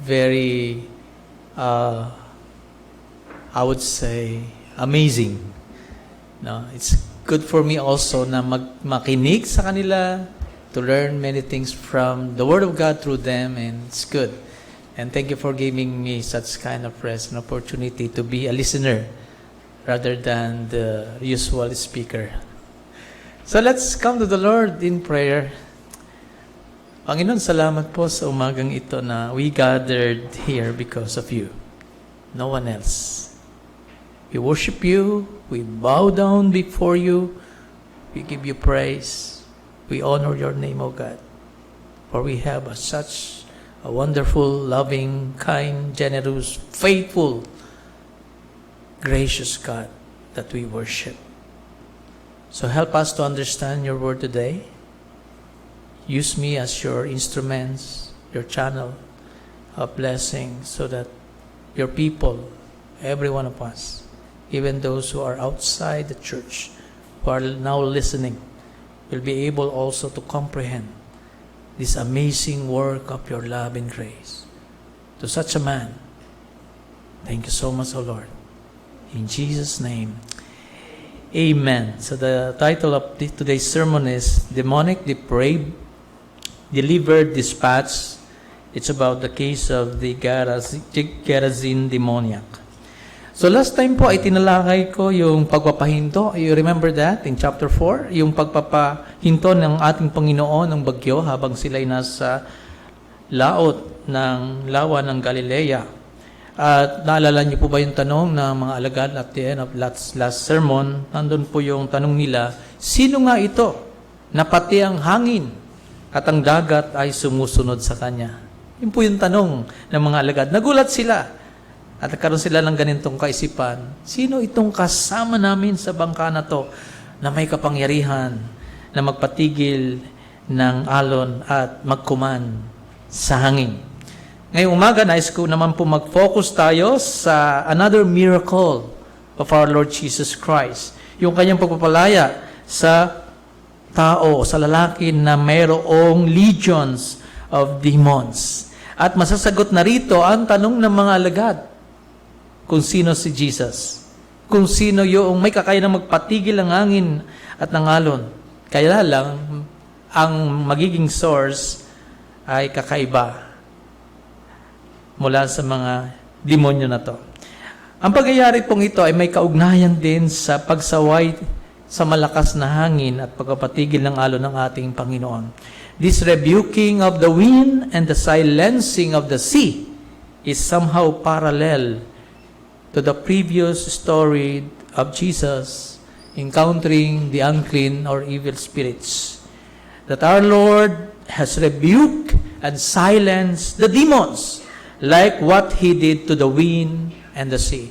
very, I would say, amazing. No, it's good for me also na makinig sa kanila, to learn many things from the Word of God through them, and it's good. And thank you for giving me such kind of rest and opportunity to be a listener rather than the usual speaker. So let's come to the Lord in prayer. Panginoon, salamat po sa umagang ito na we gathered here because of you. No one else. We worship you. We bow down before you. We give you praise. We honor your name, O God. For we have such a wonderful, loving, kind, generous, faithful, gracious God that we worship. So help us to understand your word today. Use me as your instruments, your channel of blessing, so that your people, every one of us, even those who are outside the church, who are now listening, will be able also to comprehend this amazing work of your love and grace. To such a man, thank you so much, O Lord. In Jesus' name, amen. So the title of today's sermon is Demonic Depraved Delivered Dispatch. It's about the case of the Gerasene demoniac. So last time po ay tinalakay ko yung pagpapahinto. You remember that in chapter 4? Yung pagpapahinto ng ating Panginoon ng bagyo habang sila'y nasa laot ng lawa ng Galilea. At naalala niyo po ba yung tanong ng mga alagad at the end of last sermon? Nandun po yung tanong nila, sino nga ito na pati ang hangin at ang dagat ay sumusunod sa kanya? Yun po yung tanong ng mga alagad. Nagulat sila. At nagkaroon sila ng ganitong kaisipan, sino itong kasama namin sa bangka na to na may kapangyarihan na magpatigil ng alon at magkuman sa hangin? Ngayong umaga, nais ko naman po mag-focus tayo sa another miracle of our Lord Jesus Christ. Yung kanyang pagpapalaya sa tao, sa lalaki na mayroong legions of demons. At masasagot na rito ang tanong ng mga alagad, kung sino si Jesus. Kung sino yung may kakaya na magpatigil ng hangin at ng alon. Kaya lang, ang magiging source ay kakaiba mula sa mga demonyo na to. Ang pagyayari pong ito ay may kaugnayan din sa pagsaway sa malakas na hangin at pagpapatigil ng alon ng ating Panginoon. This rebuking of the wind and the silencing of the sea is somehow parallel to the previous story of Jesus encountering the unclean or evil spirits. That our Lord has rebuked and silenced the demons like what He did to the wind and the sea.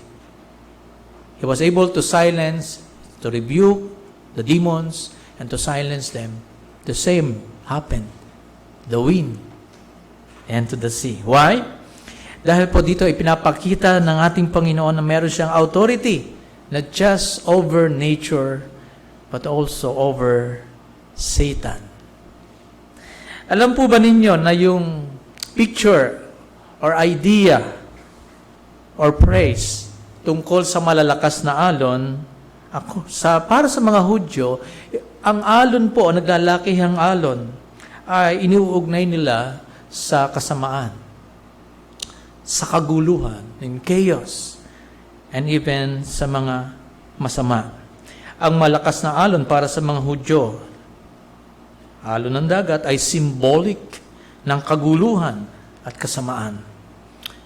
He was able to silence, to rebuke the demons, and to silence them. The same happened to the wind and to the sea. Why? Dahil po dito ipinapakita ng ating Panginoon na meron siyang authority, not just over nature, but also over Satan. Alam po ba ninyo na yung picture or idea or praise tungkol sa malalakas na alon, para sa mga Hudyo, ang alon po, naglalakihang alon, ay iniuugnay nila sa kasamaan, sa kaguluhan, in chaos, and even sa mga masama. Ang malakas na alon para sa mga Hudyo, alon ng dagat, ay symbolic ng kaguluhan at kasamaan.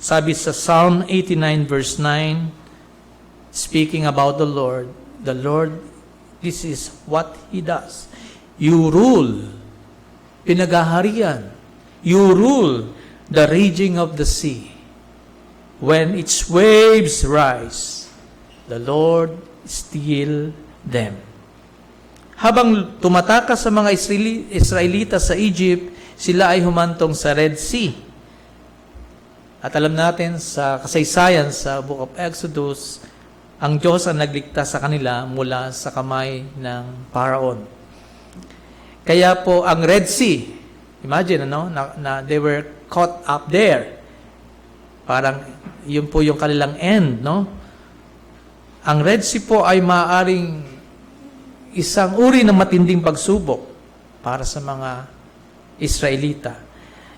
Sabi sa Psalm 89 verse 9, speaking about the Lord, this is what He does. You rule, pinagaharian. You rule the raging of the sea. When its waves rise, the Lord still them. Habang tumatakas sa mga Israelita sa Egypt, sila ay humantong sa Red Sea. At alam natin sa kasaysayan sa Book of Exodus, ang Diyos ang nagligtas sa kanila mula sa kamay ng Pharaon. Kaya po ang Red Sea, imagine, na they were caught up there. Parang yun po yung kanilang end, no? Ang Red Sea po ay maaaring isang uri ng matinding pagsubok para sa mga Israelita.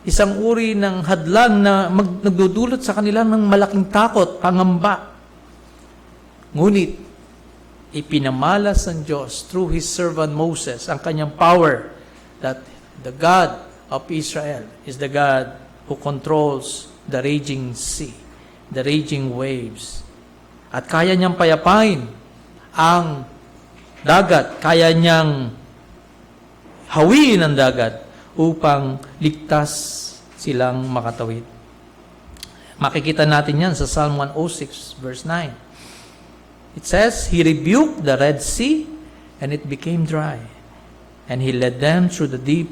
Isang uri ng hadlang na nagdudulot sa kanila ng malaking takot, pangamba. Ngunit, ipinamalas ng Diyos through His servant Moses ang kanyang power that the God of Israel is the God who controls the raging sea, the raging waves. At kaya niyang payapain ang dagat, kaya niyang hawiin ang dagat upang ligtas silang makatawid. Makikita natin yan sa Psalm 106 verse 9. It says, He rebuked the Red Sea, and it became dry. And He led them through the deep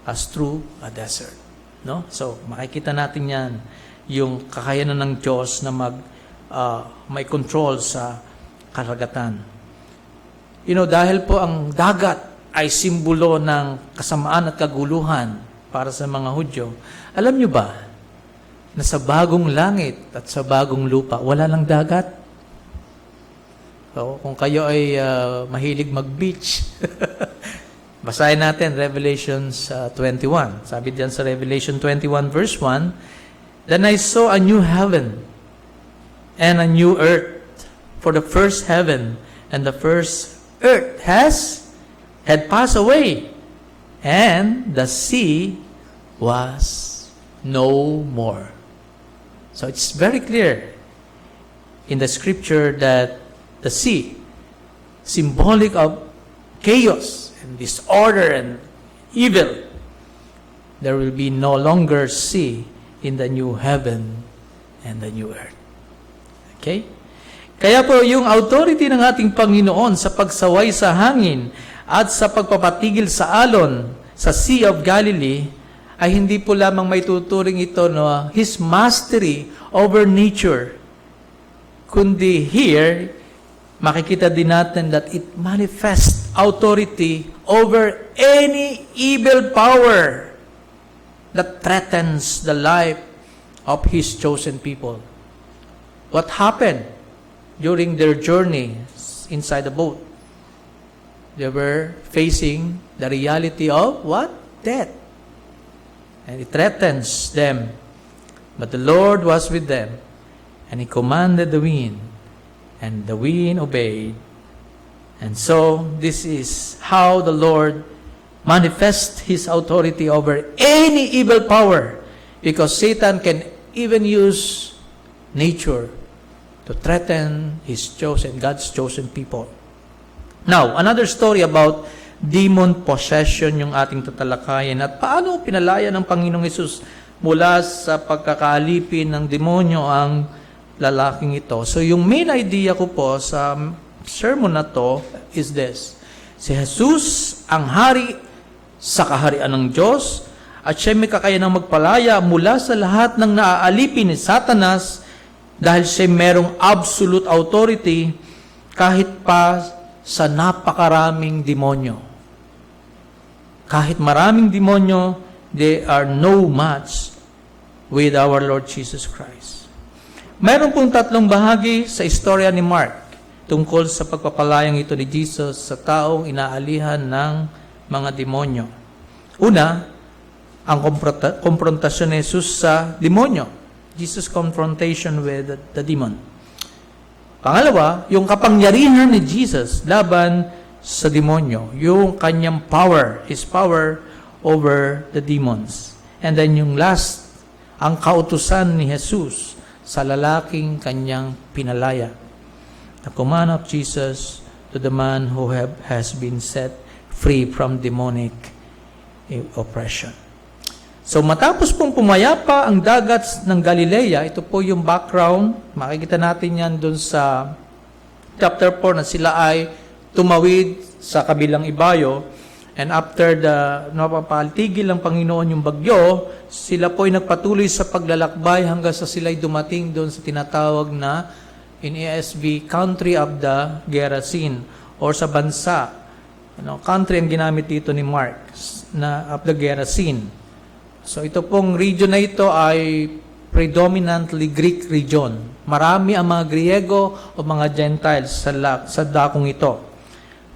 as through a desert. No? So, makikita natin yan, yung kakayanan ng Diyos na may control sa karagatan. Dahil po ang dagat ay simbolo ng kasamaan at kaguluhan para sa mga Hudyo. Alam nyo ba, na sa bagong langit at sa bagong lupa, wala lang dagat? So, kung kayo ay mahilig mag-beach, basahin natin Revelations 21. Sabi diyan sa Revelation 21 verse 1, Then I saw a new heaven and a new earth, for the first heaven and the first earth had passed away, and the sea was no more. So it's very clear in the scripture that the sea, symbolic of chaos and disorder and evil, there will be no longer sea in the new heaven and the new earth. Okay? Kaya po yung authority ng ating Panginoon sa pagsaway sa hangin at sa pagpapatigil sa alon sa Sea of Galilee ay hindi po lamang may tuturing ito His mastery over nature. Kundi here, makikita din natin that it manifests authority over any evil power that threatens the life of His chosen people. What happened during their journey inside the boat? They were facing the reality of what? Death. And it threatens them. But the Lord was with them, and He commanded the wind, and the wind obeyed. And so, this is how the Lord manifests His authority over any evil power, because Satan can even use nature to threaten God's chosen people. Now, another story about demon possession yung ating tatalakayin at paano pinalaya ng Panginoong Hesus mula sa pagkakaalipin ng demonyo ang lalaking ito. So, yung main idea ko po sa sermon na to is this. Si Jesus ang hari sa kaharian ng Diyos at siya may kakayanang magpalaya mula sa lahat ng naaalipin ni Satanas dahil siya merong absolute authority kahit pa sa napakaraming demonyo. Kahit maraming demonyo, they are no match with our Lord Jesus Christ. Mayroon pong tatlong bahagi sa istorya ni Mark tungkol sa pagpapalayang ito ni Jesus sa taong inaalihan ng mga demonyo. Una, ang konfrontasyon ni Jesus sa demonyo. Jesus' confrontation with the demon. Pangalawa, yung kapangyarihan ni Jesus laban sa demonyo. Yung kanyang power, His power over the demons. And then yung last, ang kautusan ni Jesus sa lalaking kanyang pinalaya. The command of Jesus to the man who has been set free from demonic oppression. So matapos pong pumayapa ang dagat ng Galilea, ito po yung background, makikita natin yan dun sa chapter 4 na sila ay tumawid sa kabilang ibayo, and after napapatigil ng Panginoon yung bagyo, sila po ay nagpatuloy sa paglalakbay hanggang sa sila ay dumating doon sa tinatawag na in ESV, country of the Gerasene, or sa bansa. Country ang ginamit dito ni Mark, na of the Gerasene. So ito pong region na ito ay predominantly Greek region. Marami ang mga Griego o mga Gentiles sa dakong ito.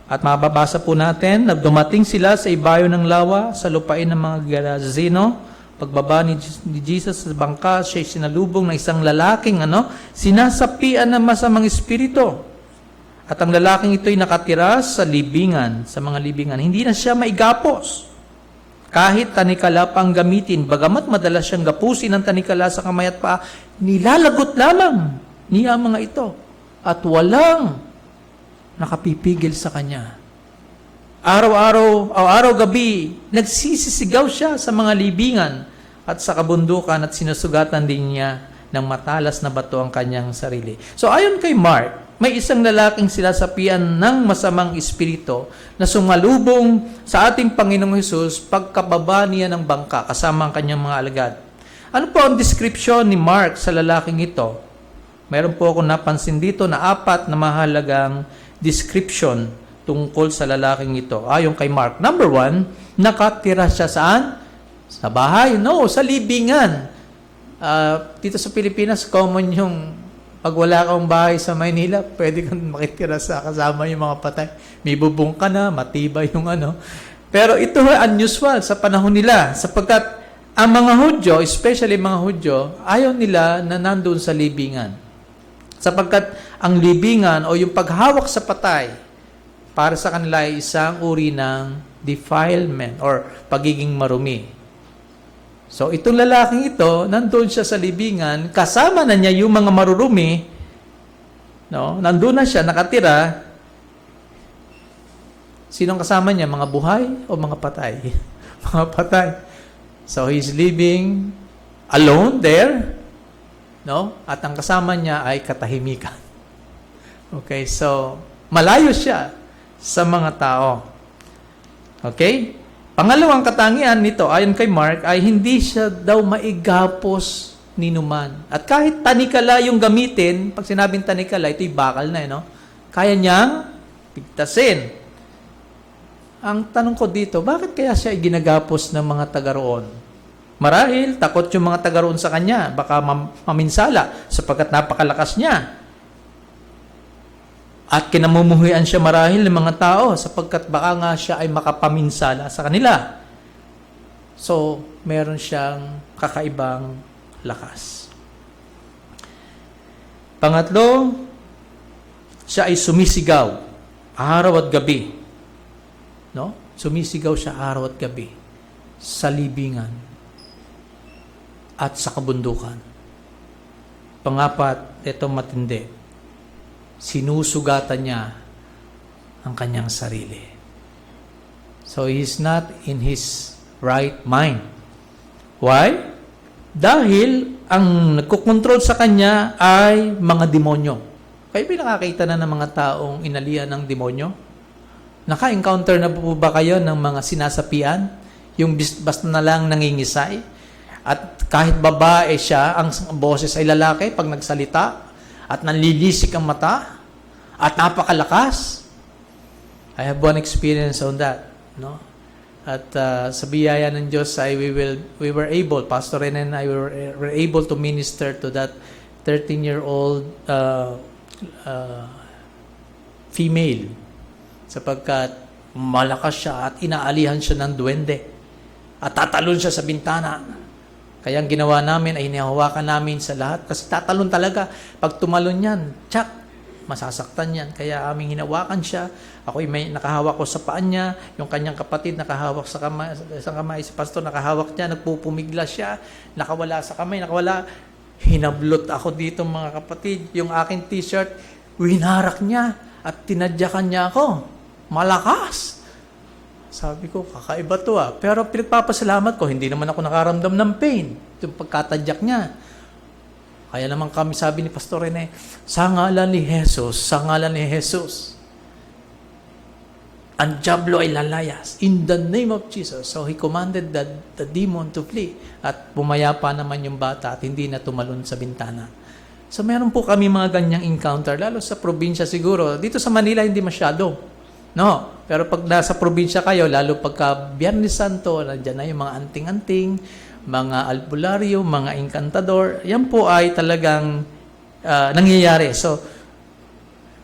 At mababasa po natin na dumating sila sa ibayo ng lawa sa lupain ng mga Gerazino. Pagbaba ni Jesus sa bangka, siya'y sinalubong ng isang lalaking sinasapian ng masamang espiritu. At ang lalaking ito'y nakatira sa libingan, sa mga libingan. Hindi na siya maigapos. Kahit tanikala pa ang gamitin, bagamat madalas siyang gapusin ng tanikala sa kamay at paa, nilalagot lamang niya ang mga ito. At walang nakapipigil sa kanya. Araw-gabi, nagsisisigaw siya sa mga libingan at sa kabundukan at sinusugatan din niya ng matalas na bato ang kanyang sarili. So ayon kay Mark, may isang lalaking sinasapian ng masamang espiritu na sumalubong sa ating Panginoong Hesus pagkababa niya ng bangka kasama ang kanyang mga alagad. Ano po ang description ni Mark sa lalaking ito? Meron po akong napansin dito na 4 na mahalagang description tungkol sa lalaking ito. Ayon kay Mark. Number 1, nakatira siya saan? Sa bahay? No, sa libingan. Dito sa Pilipinas, common yung pag wala kang bahay sa Maynila, pwede kang makitira sa kasama yung mga patay. May bubong ka na, matibay yung Pero ito ay unusual sa panahon nila sapagkat ang mga Hudyo, especially mga Hudyo, ayaw nila na nandun sa libingan. Sapagkat ang libingan o yung paghawak sa patay, para sa kanila ay isang uri ng defilement or pagiging marumi. So, itong lalaking ito, nandun siya sa libingan, kasama na niya yung mga marurumi, nandun na siya, nakatira. Sinong kasama niya? Mga buhay o mga patay? Mga patay. So, he's living alone there, at ang kasama niya ay katahimikan. Okay, so, malayo siya sa mga tao. Okay? Pangalawang katangian nito, ayon kay Mark, ay hindi siya daw maigapos ni numan. At kahit tanikala yung gamitin, pag sinabing tanikala, ito'y bakal na, kaya niyang pigtasin. Ang tanong ko dito, bakit kaya siya ginagapos ng mga taga roon? Marahil, takot yung mga taga roon sa kanya, baka maminsala, sapagkat napakalakas niya. At kinamumuhian siya marahil ng mga tao sapagkat baka nga siya ay makapaminsala sa kanila. So, meron siyang kakaibang lakas. Pangatlo, siya ay sumisigaw araw at gabi. Sumisigaw siya araw at gabi sa libingan at sa kabundukan. Pangapat, ito matindi. Sinusugatan niya ang kanyang sarili. So, he's not in his right mind. Why? Dahil ang nagkukontrol sa kanya ay mga demonyo. Kayo ba nakakita na ng mga taong inalian ng demonyo? Naka-encounter na po ba kayo ng mga sinasapian? Yung basta na lang nangingisay? At kahit babae siya, ang boses ay lalaki pag nagsalita, at nanlilisik ang mata, at napakalakas. I have one experience on that, At sa biyaya ng Diyos ay we were able, Pastor Ren and I were able to minister to that 13-year-old female sapagkat malakas siya at inaalihan siya ng duwende at tatalon siya sa bintana. Kaya ang ginawa namin ay hinahawakan namin sa lahat kasi tatalon talaga. Pag tumalon yan, masasaktan yan. Kaya aming hinawakan siya. Ako'y may nakahawak ko sa paan niya. Yung kanyang kapatid nakahawak sa kamay. Si pastor nakahawak niya. Nagpupumigla siya. Nakawala sa kamay. Hinablot ako dito mga kapatid. Yung aking t-shirt, winarak niya at tinadyakan niya ako. Malakas. Sabi ko, kakaiba to . Pero pinagpapasalamat ko, hindi naman ako nakaramdam ng pain. Yung pagkatadyak niya. Kaya naman kami, sabi ni Pastor Rene, sa ngalan ni Jesus, ang diablo ay lalayas. In the name of Jesus. So he commanded the demon to flee. At bumaya pa naman yung bata at hindi na tumalon sa bintana. So meron po kami mga ganyang encounter, lalo sa probinsya siguro. Dito sa Manila, hindi masyado. Pero pag nasa probinsya kayo, lalo pagka Biyernes Santo, nandiyan na yung mga anting-anting, mga albularyo, mga encantador, yan po ay talagang nangyayari. So,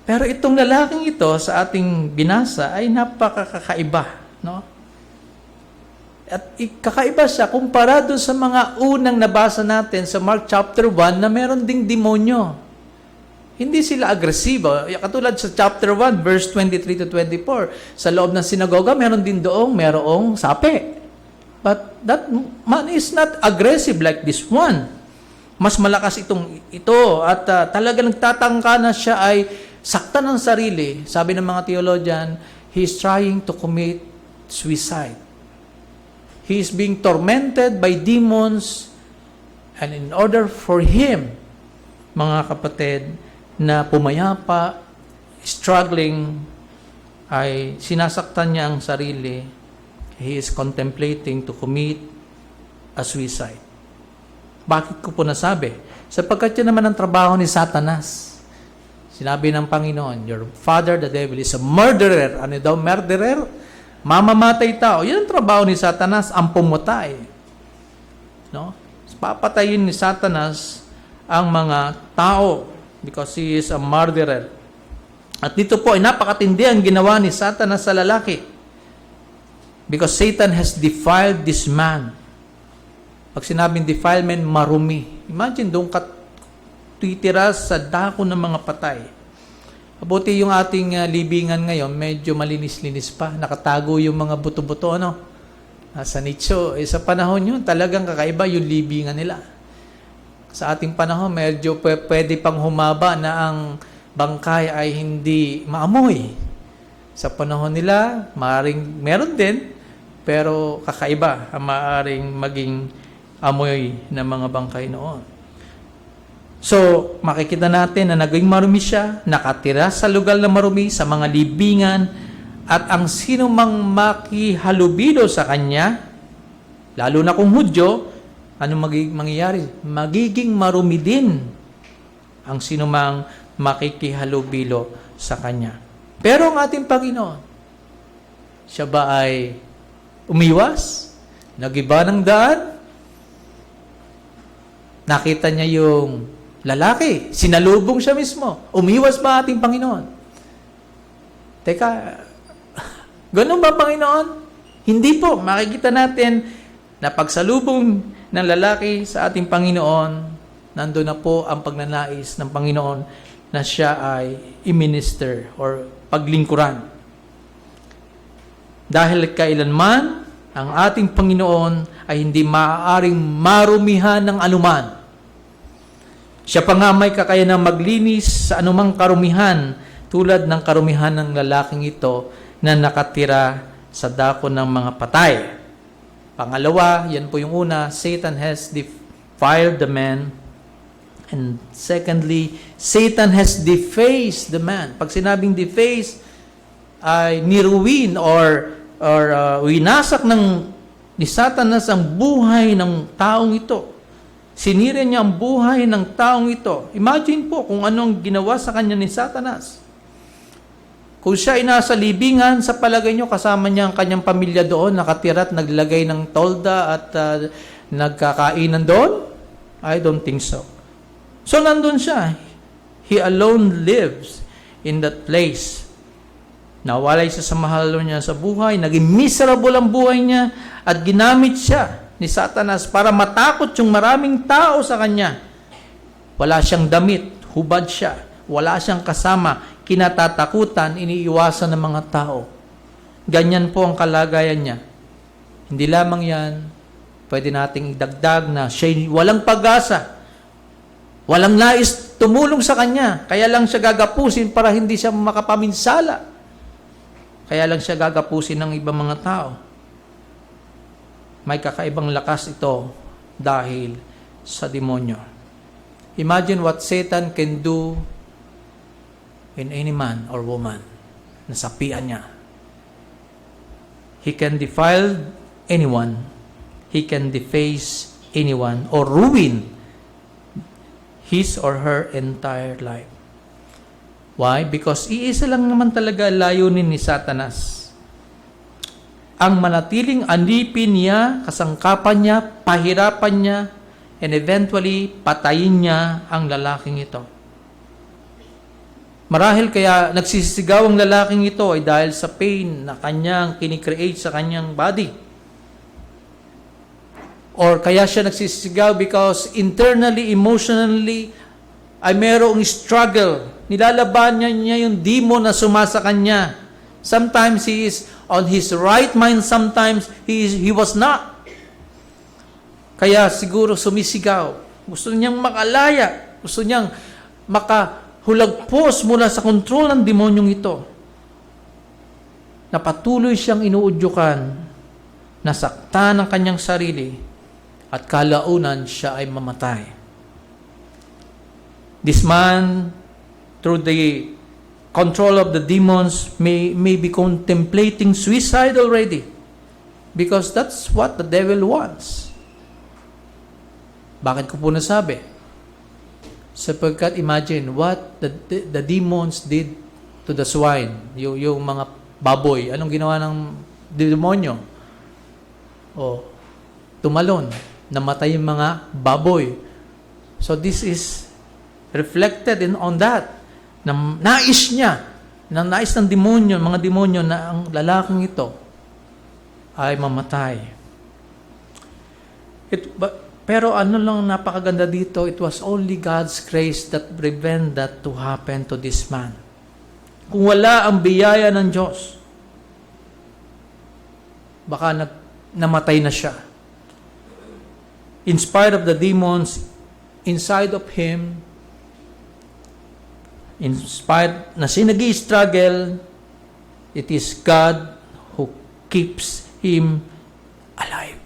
pero itong lalaking ito sa ating binasa ay napakakaiba, no? At kakaiba siya kumpara doon sa mga unang nabasa natin sa Mark chapter 1 na meron ding demonyo. Hindi sila agresibo. Katulad sa chapter 1, verse 23 to 24. Sa loob ng sinagoga, meron din doong merong sapi. But that man is not aggressive like this one. Mas malakas ito at talaga nagtatangka na siya ay saktan ng sarili. Sabi ng mga theologian, he is trying to commit suicide. He is being tormented by demons, and in order for him, mga kapatid, na pumayapa, struggling, ay sinasaktan niya ang sarili. He is contemplating to commit a suicide. Bakit ko po nasabi? Sapagkat yun naman ang trabaho ni Satanas. Sinabi ng Panginoon, your father, the devil, is a murderer. Ano daw, murderer? Mamamatay tao. Yan ang trabaho ni Satanas, ang pumatay. No? Papatayin ni Satanas ang mga tao because he is a murderer. At dito po ay napakatindi ang ginawa ni Satanas sa lalaki. Because Satan has defiled this man. Pag sinabing defilement, marumi. Imagine doon ka titira sa dako ng mga patay. Mabuti yung ating libingan ngayon, medyo malinis-linis pa. Nakatago yung mga buto-buto, ano? Sa nicho, sa panahon yun, talagang kakaiba yung libingan nila. Sa ating panahon, medyo pwede pang humaba na ang bangkay ay hindi maamoy. Sa panahon nila, meron din, pero kakaiba ang maaaring maging amoy ng mga bangkay noon. So, makikita natin na naging marumi siya, nakatira sa lugar na marumi, sa mga libingan, at ang sino mang makihalubilo sa kanya, lalo na kung Hudyo, ano mangyayari? Magiging marumi din ang sino mang makikihalubilo sa kanya. Pero ang ating Panginoon, siya ba ay umiwas? Nagiba ng daan? Nakita niya yung lalaki, sinalubong siya mismo. Umiwas ba ating Panginoon? Teka, ganun ba Panginoon? Hindi po. Makikita natin na pagsalubong ng lalaki sa ating Panginoon, nandun na po ang pagnanais ng Panginoon na siya ay i-minister or paglingkuran. Dahil kailanman, ang ating Panginoon ay hindi maaaring marumihan ng anuman. Siya pa nga may kakayanang maglinis sa anumang karumihan tulad ng karumihan ng lalaking ito na nakatira sa dako ng mga patay. Pangalawa, yan po yung una, Satan has defiled the man. And secondly, Satan has defaced the man. Pag sinabing deface, ay niruwin or winasak ni Satanas ang buhay ng taong ito. Sinira niya ang buhay ng taong ito. Imagine po kung anong ginawa sa kanya ni Satanas. Kung siya ay nasa libingan, sa palagay niyo kasama niya ang kanyang pamilya doon, nakatira at naglagay ng tolda at nagkakainan doon? I don't think so. So nandun siya. He alone lives in that place. Nawalay siya sa mahal niya sa buhay, naging miserable ang buhay niya at ginamit siya ni Satanas para matakot yung maraming tao sa kanya. Wala siyang damit, hubad siya, wala siyang kasama, kinatatakutan, iniiwasan ng mga tao. Ganyan po ang kalagayan niya. Hindi lamang yan, pwede nating idagdag na siya walang pag-asa. Walang nais tumulong sa kanya, kaya lang siya gagapusin para hindi siya makapaminsala. Kaya lang siya gagapusin ng ibang mga tao. May kakaibang lakas ito dahil sa demonyo. Imagine what Satan can do in any man or woman. Nasapian niya. He can defile anyone. He can deface anyone or ruin his or her entire life. Why? Because iisa lang naman talaga layunin ni Satanas. ang manatiling alipin niya, kasangkapan niya, pahirapan niya, and eventually patayin niya ang lalaking ito. Marahil kaya nagsisigaw ang lalaking ito ay dahil sa pain na kanyang kinikreate sa kanyang body. Or kaya siya nagsisigaw because internally, emotionally, ay merong struggle. Nilalaban niya yung demon na sumasa kanya. Sometimes he is on his right mind, sometimes he was not. Kaya siguro sumisigaw. Gusto niyang makalaya. Gusto niyang makahulagpos mula sa kontrol ng demonyong ito. Na patuloy siyang inuudyukan, nasaktan ang kanyang sarili, at kalaunan siya ay mamatay. This man, through the control of the demons, may be contemplating suicide already. Because that's what the devil wants. Bakit ko po nasabi? Sapagkat imagine what the demons did to the swine, yung mga baboy. Anong ginawa ng demonyo? Tumalon. Namatay yung mga baboy. So this is reflected on that. Nais ng demonyo, mga demonyo na ang lalaking ito ay mamatay. Pero ano lang napakaganda dito, it was only God's grace that prevent that to happen to this man. Kung wala ang biyaya ng Diyos, baka namatay na siya. In spite of the demons inside of him, in spite na siya nag-i-struggle, it is God who keeps him alive.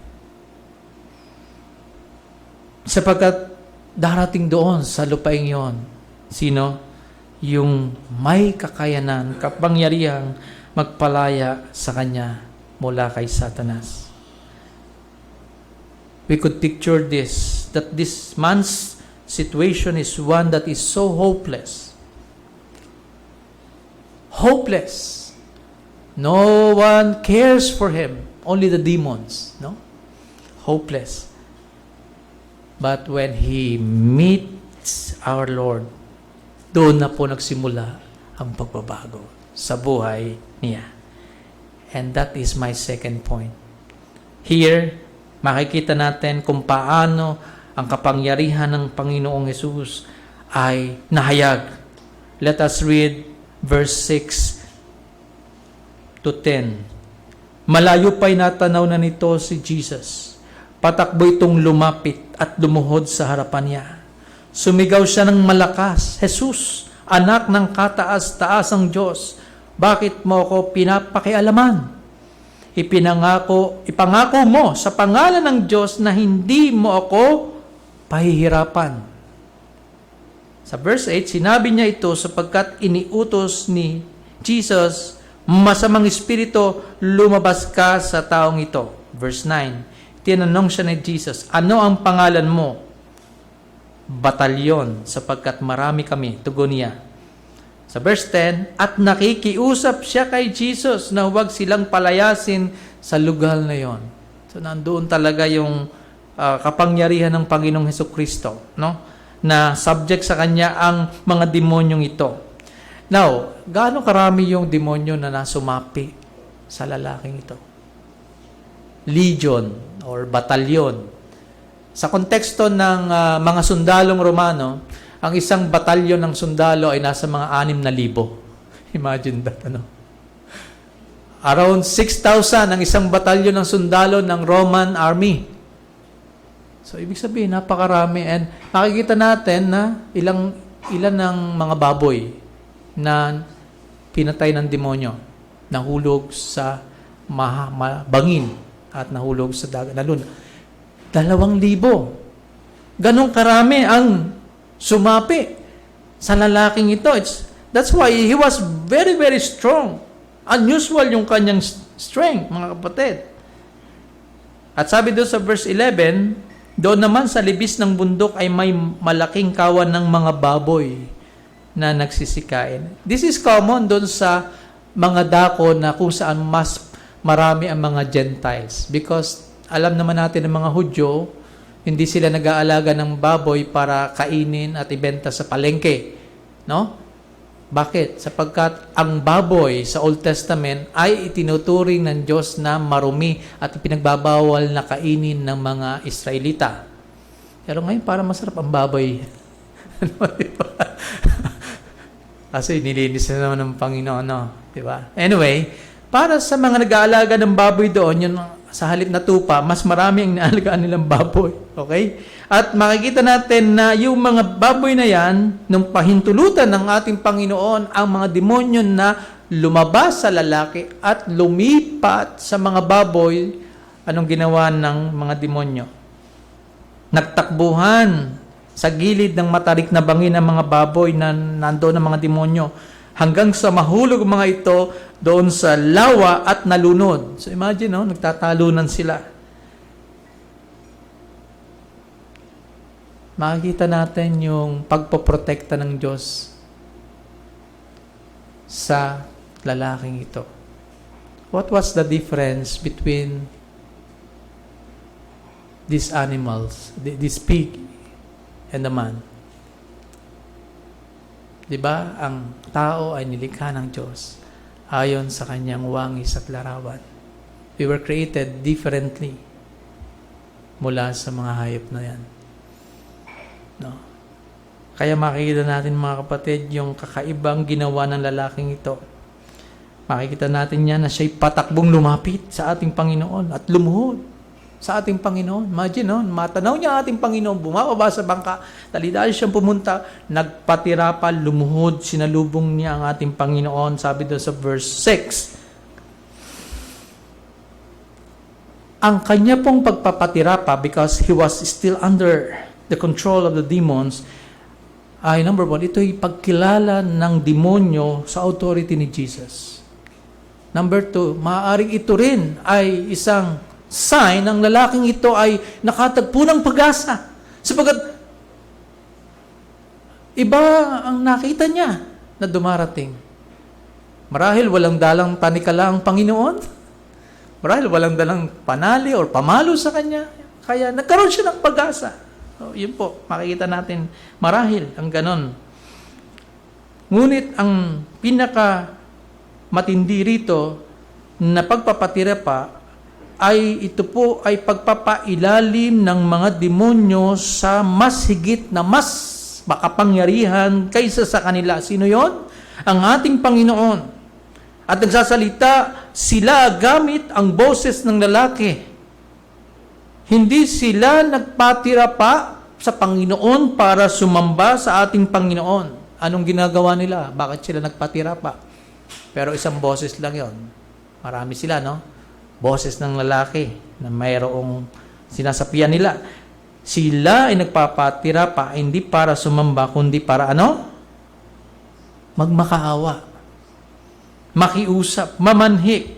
Sapagkat darating doon sa lupaing yon, sino? Yung may kakayanan, kapangyarihang magpalaya sa kanya mula kay Satanas. We could picture this, that this man's situation is one that is so hopeless. Hopeless. No one cares for him. Only the demons, no? Hopeless. But when he meets our Lord, doon na po nagsimula ang pagbabago sa buhay niya. And that is my second point. Here, makikita natin kung paano ang kapangyarihan ng Panginoong Hesus ay nahayag. Let us read verse 6 to 10. Malayo pa'y natanaw na nito si Jesus. Patakbo itong lumapit at lumuhod sa harapan niya. Sumigaw siya ng malakas, Jesus, anak ng kataas-taasang Diyos, bakit mo ako pinapakialaman? Ipangako mo sa pangalan ng Diyos na hindi mo ako pahihirapan. Sa verse 8, sinabi niya ito sapagkat iniutos ni Jesus, masamang espiritu, lumabas ka sa taong ito. Verse 9, tinanong siya ni Jesus, ano ang pangalan mo? Batalyon, sapagkat marami kami, tugon niya. Sa verse 10, at nakikiusap siya kay Jesus na huwag silang palayasin sa lugar na yon. So, nandoon talaga yung kapangyarihan ng Panginoong Hesukristo, no? Na subject sa kanya ang mga demonyong ito. Now, gaano karami yung demonyo na nasumapi sa lalaking ito? Legion or batalyon. Sa konteksto ng mga sundalong Romano, ang isang batalyon ng sundalo ay nasa mga 6,000. Imagine that, ano? Around 6,000 ang isang batalyon ng sundalo ng Roman army. So, ibig sabihin, napakarami. And makikita natin na ilan ng mga baboy na pinatay ng demonyo, nahulog sa bangin at nahulog sa dagat. 2,000. Ganong karami ang sumapi sa lalaking ito. That's why he was very, very strong. Unusual yung kanyang strength, mga kapatid. At sabi doon sa verse 11, doon naman sa libis ng bundok ay may malaking kawan ng mga baboy na nagsisikain. This is common doon sa mga dako na kung saan mas marami ang mga Gentiles. Because alam naman natin ng mga Hudyo, hindi sila nag-aalaga ng baboy para kainin at ibenta sa palengke. No? Bakit? Sapagkat ang baboy sa Old Testament ay itinuturing ng Diyos na marumi at ipinagbabawal na kainin ng mga Israelita. Pero ngayon, para masarap ang baboy. Diba? Kasi nilinis na naman ng Panginoon, no? Diba? Anyway, para sa mga nag-aalaga ng baboy doon, yun, sa halip na tupa, mas marami ang inaalagaan nilang baboy. Okay? At makikita natin na yung mga baboy na yan, nung pahintulutan ng ating Panginoon, ang mga demonyo na lumabas sa lalaki at lumipat sa mga baboy, anong ginawa ng mga demonyo? Nagtakbuhan sa gilid ng matarik na bangin ng mga baboy na nandoon ng mga demonyo hanggang sa mahulog ang mga ito doon sa lawa at nalunod. So imagine, no? Nagtatalunan sila. Makikita natin yung pagpoprotekta ng Diyos sa lalaking ito. What was the difference between these animals, this pig and the man? Diba? Ang tao ay nilikha ng Diyos ayon sa kanyang wangis at larawan. We were created differently mula sa mga hayop na yan. No? Kaya makikita natin, mga kapatid, yung kakaibang ginawa ng lalaking ito. Makikita natin yan na siya'y patakbong lumapit sa ating Panginoon at lumuhod sa ating Panginoon. Imagine, no? Matanaw niya ating Panginoon, bumababa sa bangka, dali-dali siyang pumunta, nagpatira pa, lumuhod, sinalubong niya ang ating Panginoon. Sabi doon sa verse 6, ang kanya pong pagpapatira pa, because he was still under the control of the demons, ay number 1, ito'y pagkilala ng demonyo sa authority ni Jesus. Number 2, maaaring ito rin ay isang sign ng lalaking ito ay nakatagpo ng pag-asa. Sapagat iba ang nakita niya na dumarating. Marahil walang dalang tanikala ang Panginoon. Marahil walang dalang panali or pamalo sa kanya. Kaya nagkaroon siya ng pag-asa. So, yun po, makikita natin marahil ang ganon. Ngunit ang pinaka matindi rito na pagpapatira pa ay ito po ay pagpapailalim ng mga demonyo sa mas higit na mas makapangyarihan kaysa sa kanila. Sino yon? Ang ating Panginoon. At nagsasalita sila gamit ang boses ng lalaki. Hindi sila nagpatira pa sa Panginoon para sumamba sa ating Panginoon. Anong ginagawa nila? Bakit sila nagpatira pa? Pero isang boses lang yon. Marami sila, no? Boses ng lalaki na mayroong sinasapian nila. Sila ay nagpapatira pa, hindi para sumamba, kundi para ano? Magmakaawa. Makiusap, mamanhik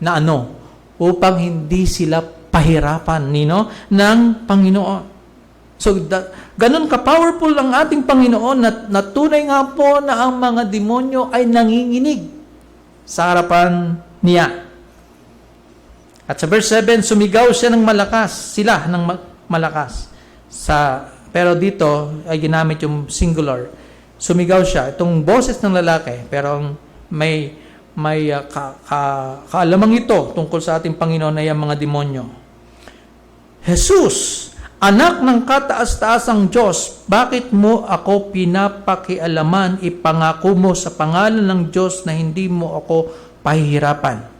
na ano? Upang hindi sila pahirapan ng Panginoon. So, ganun ka-powerful ang ating Panginoon na tunay nga po na ang mga demonyo ay nanginginig sa harapan niya. At sa verse 7, sumigaw siya ng malakas, sila ng malakas. Pero dito ay ginamit yung singular. Sumigaw siya, itong boses ng lalaki, pero may kaalamang ito tungkol sa ating Panginoon ay ang mga demonyo. Jesus, anak ng kataas-taasang Diyos, bakit mo ako pinapakialaman? Ipangako mo sa pangalan ng Diyos na hindi mo ako pahihirapan.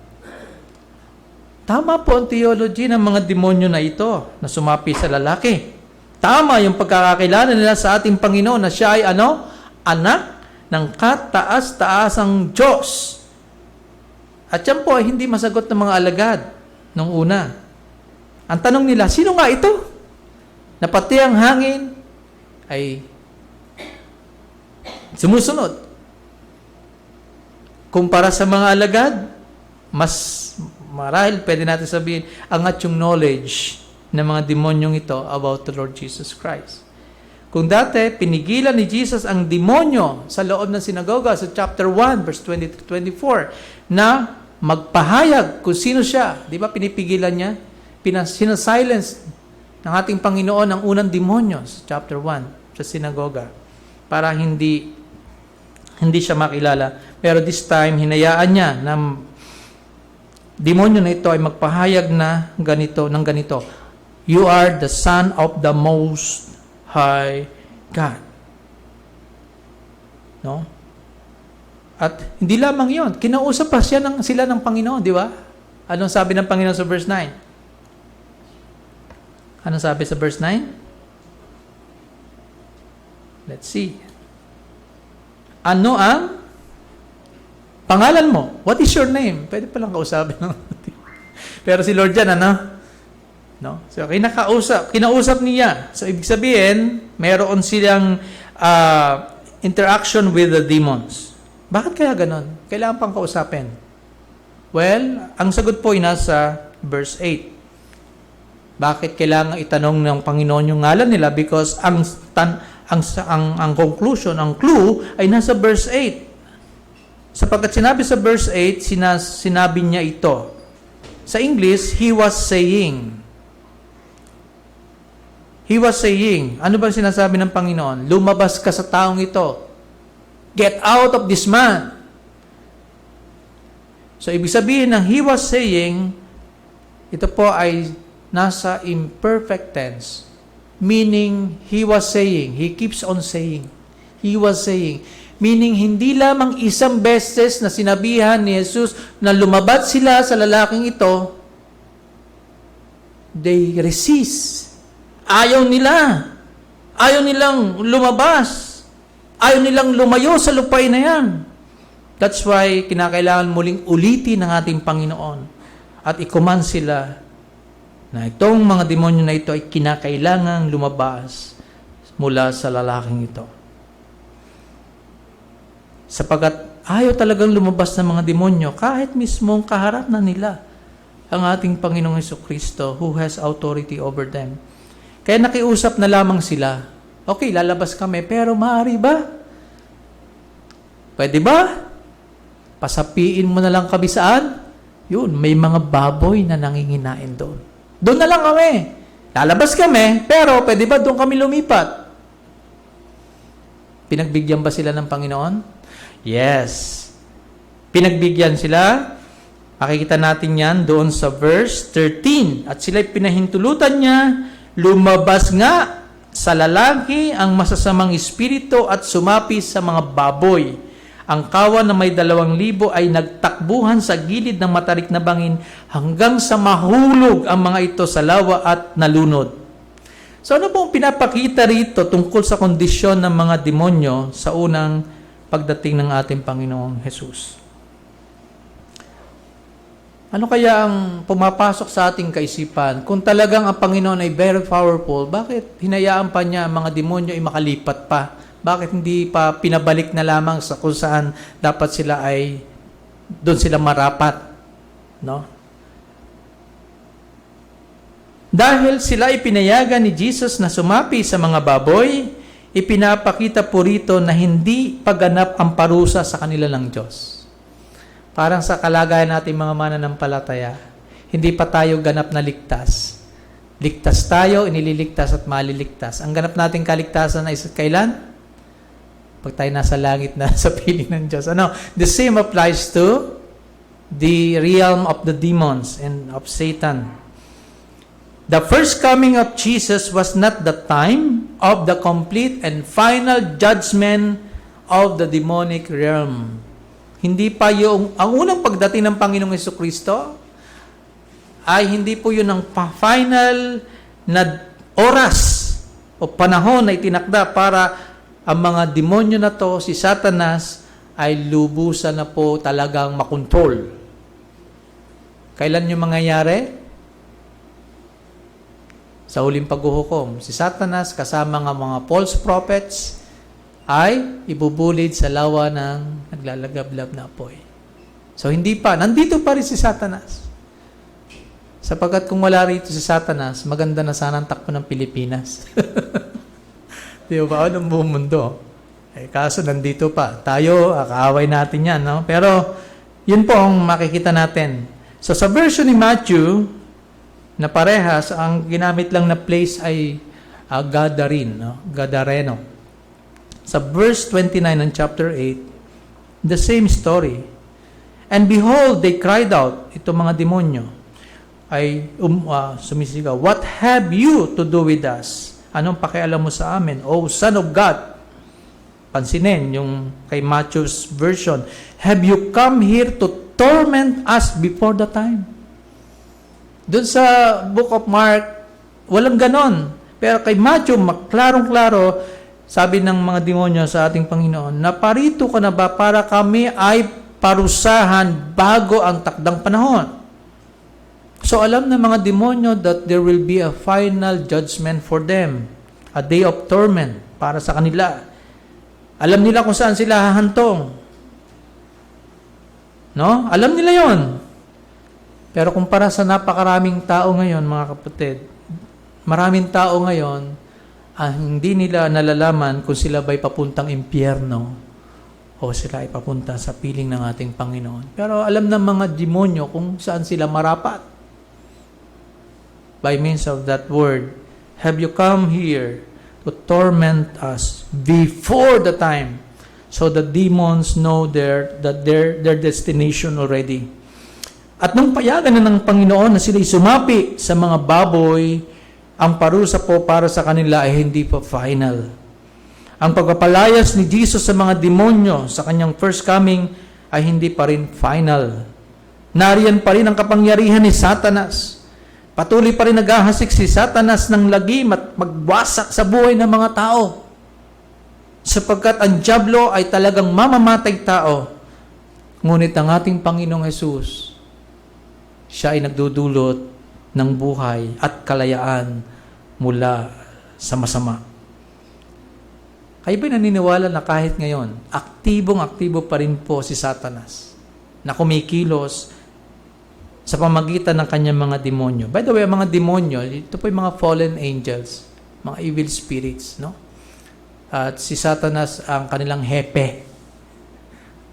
Tama po ang theology ng mga demonyo na ito na sumapi sa lalaki. Tama yung pagkakakilala nila sa ating Panginoon na siya ay ano? Anak ng kataas-taasang Diyos. At yan po ay hindi masagot ng mga alagad nung una. Ang tanong nila, sino nga ito? Na pati ang hangin ay sumusunod. Kumpara sa mga alagad, marahil pwede natin sabihin, angat yung knowledge ng mga demonyong ito about the Lord Jesus Christ. Kung dati, pinigilan ni Jesus ang demonyo sa loob ng sinagoga sa chapter 1, verse 20-24, na magpahayag kung sino siya. Di ba pinipigilan niya? Sinasilence ng ating Panginoon ang unang demonyo sa chapter 1 sa sinagoga para hindi siya makilala. Pero this time, hinayaan niya na demonyo na ito ay magpahayag na ng ganito. You are the Son of the Most High God. No? At hindi lamang yon, kinausap pa sila ng Panginoon, di ba? Anong sabi ng Panginoon sa verse 9? Anong sabi sa verse 9? Let's see. Ano ang pangalan mo? What is your name? Pwede palang kausapin. Pero si Lord dyan, ano? No? So, kinausap niya. So, ibig sabihin, mayroon silang interaction with the demons. Bakit kaya ganon? Kailangan pang kausapin. Well, ang sagot po ay nasa verse 8. Bakit kailangan itanong ng Panginoon yung ngalan nila? Because ang conclusion, ang clue ay nasa verse 8. Sapagkat sinabi sa verse 8, sinabi niya ito. Sa English, he was saying. He was saying, ano ba sinasabi ng Panginoon? Lumabas ka sa taong ito. Get out of this man. So, ibig sabihin ng he was saying, ito po ay nasa imperfect tense. Meaning, he was saying. He keeps on saying. He was saying. Meaning, hindi lamang isang beses na sinabihan ni Jesus na lumabas sila sa lalaking ito, they resist. Ayaw nila. Ayaw nilang lumabas. Ayaw nilang lumayo sa lupain na yan. That's why kinakailangan muling ulitin ng ating Panginoon at ikuman sila na itong mga demonyo na ito ay kinakailangang lumabas mula sa lalaking ito. Sapagkat ayaw talagang lumabas ng mga demonyo kahit mismong kaharap na nila ang ating Panginoong Jesucristo who has authority over them. Kaya nakiusap na lamang sila. Okay, lalabas kami, pero maaari ba? Pwede ba? Pasapiin mo na lang kami saan? Yun, may mga baboy na nanginginain doon. Doon na lang kami. Lalabas kami, pero pwede ba doon kami lumipat? Pinagbigyan ba sila ng Panginoon? Yes. Pinagbigyan sila. Makikita natin yan doon sa verse 13. At sila'y pinahintulutan niya, lumabas nga sa lalaki ang masasamang espiritu at sumapi sa mga baboy. Ang kawan na may 2,000 ay nagtakbuhan sa gilid ng matarik na bangin hanggang sa mahulog ang mga ito sa lawa at nalunod. So ano pong pinapakita rito tungkol sa kondisyon ng mga demonyo sa unang pagdating ng ating Panginoong Jesus? Ano kaya ang pumapasok sa ating kaisipan? Kung talagang ang Panginoon ay very powerful, bakit hinayaan pa niya ang mga demonyo ay makalipat pa? Bakit hindi pa pinabalik na lamang sa kung saan dapat sila ay doon sila marapat? No? Dahil sila ay pinayagan ni Jesus na sumapi sa mga baboy, ipinapakita po rito na hindi pagganap ang parusa sa kanila ng Diyos. Parang sa kalagayan natin mga mananampalataya, hindi pa tayo ganap na ligtas. Ligtas tayo, inililigtas at maliligtas. Ang ganap nating kaligtasan ay kailan? Pag tayo nasa langit na sa piling ng Diyos. Ano? The same applies to the realm of the demons and of Satan. The first coming of Jesus was not the time of the complete and final judgment of the demonic realm. Hindi pa yung, ang unang pagdating ng Panginoong Jesucristo ay hindi po yun ang final na oras o panahon na itinakda para ang mga demonyo na to, si Satanas, ay lubusan na po talagang makontrol. Kailan yung mangyayari? Sa huling paghuhukom, si Satanas kasama ng mga false prophets ay ibubulid sa lawa ng naglalagablab na apoy. So, hindi pa. Nandito pa rin si Satanas. Sapagkat kung wala rito si Satanas, maganda na sana ang takbo ng Pilipinas. Di ba? Anong buong mundo? Eh, kaso nandito pa. Tayo, kaaway natin yan, no? Pero, Yun po ang makikita natin. So sa version ni Matthew, na parehas, ang ginamit lang na place ay Gadarin, no? Gadareno. Sa verse 29 ng chapter 8, the same story. And behold, they cried out, itong mga demonyo, ay sumisigaw, what have you to do with us? Anong pakialam mo sa amin? O Son of God. Pansinin yung kay Matthew's version. Have you come here to torment us before the time? Doon sa Book of Mark, walang ganon. Pero kay Matthew, klarong-klaro, sabi ng mga demonyo sa ating Panginoon, naparito ka na ba para kami ay parusahan bago ang takdang panahon? So alam ng mga demonyo that there will be a final judgment for them. A day of torment para sa kanila. Alam nila kung saan sila hahantong. No? Alam nila yon. Pero kumpara sa napakaraming tao ngayon, mga kapatid, maraming tao ngayon, hindi nila nalalaman kung sila ba'y papuntang impyerno o sila ay papunta sa piling ng ating Panginoon. Pero alam ng mga demonyo kung saan sila marapat. By means of that word, have you come here to torment us before the time? So the demons know their destination already. At nung payagan na ng Panginoon na sila'y sumapi sa mga baboy, ang parusa po para sa kanila ay hindi pa final. Ang pagpapalayas ni Jesus sa mga demonyo sa kanyang first coming ay hindi pa rin final. Nariyan pa rin ang kapangyarihan ni Satanas. Patuloy pa rin naghahasik si Satanas ng lagim at magwasak sa buhay ng mga tao. Sapagkat ang dyablo ay talagang mamamatay tao. Ngunit ang ating Panginoong Hesus, siya ay nagdudulot ng buhay at kalayaan mula sa masama. Kayo ba'y naniniwala na kahit ngayon, aktibong-aktibo pa rin po si Satanas na kumikilos sa pamagitan ng kanyang mga demonyo. By the way, ang mga demonyo, ito po yung mga fallen angels, mga evil spirits, no? At si Satanas ang kanilang hepe,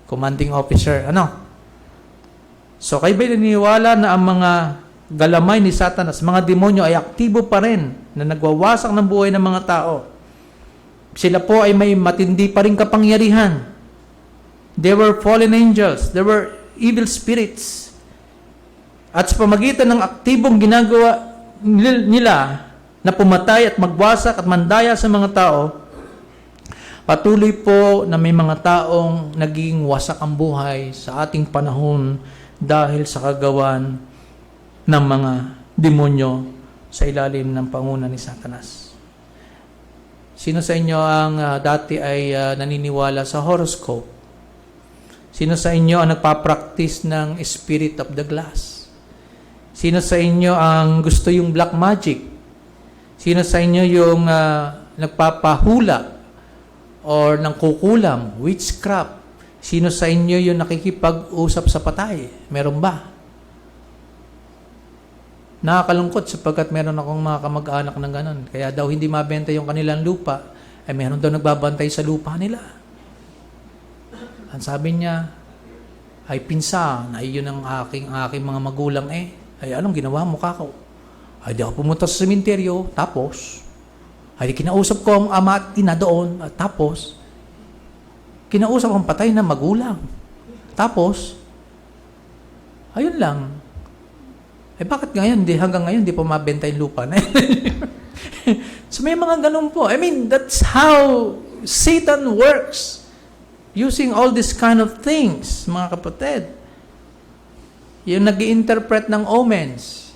commanding officer, So, kayo ba'y naniniwala na ang mga galamay ni Satanas, mga demonyo ay aktibo pa rin na nagwawasak ng buhay ng mga tao? Sila po ay may matindi pa rin kapangyarihan. They were fallen angels. They were evil spirits. At sa pamagitan ng aktibong ginagawa nila na pumatay at magwasak at mandaya sa mga tao, patuloy po na may mga taong naging wasak ang buhay sa ating panahon dahil sa kagawan ng mga demonyo sa ilalim ng panguna ni Satanas. Sino sa inyo ang dati ay naniniwala sa horoscope? Sino sa inyo ang nagpa-practice ng spirit of the glass? Sino sa inyo ang gusto yung black magic? Sino sa inyo yung nagpapahula or ng kukulam, witchcraft? Sino sa inyo yung nakikipag-usap sa patay? Meron ba? Nakakalungkot sapagkat meron akong mga kamag-anak ng ganon. Kaya daw hindi mabenta yung kanilang lupa, ay meron daw nagbabantay sa lupa nila. Ang sabi niya, ay pinsan, ay yun ang aking mga magulang Ay anong ginawa mo, kako? Ay di ako pumunta sa sementeryo, tapos, ay di kinausap ko ang ama at ina doon, at tapos, kinausap ang patay na magulang. Tapos, ayun lang. Bakit ngayon, hanggang ngayon, di pa mabenta yung lupa na So may mga ganun po. I mean, that's how Satan works. Using all these kind of things, mga kapatid. Yung nag-i-interpret ng omens.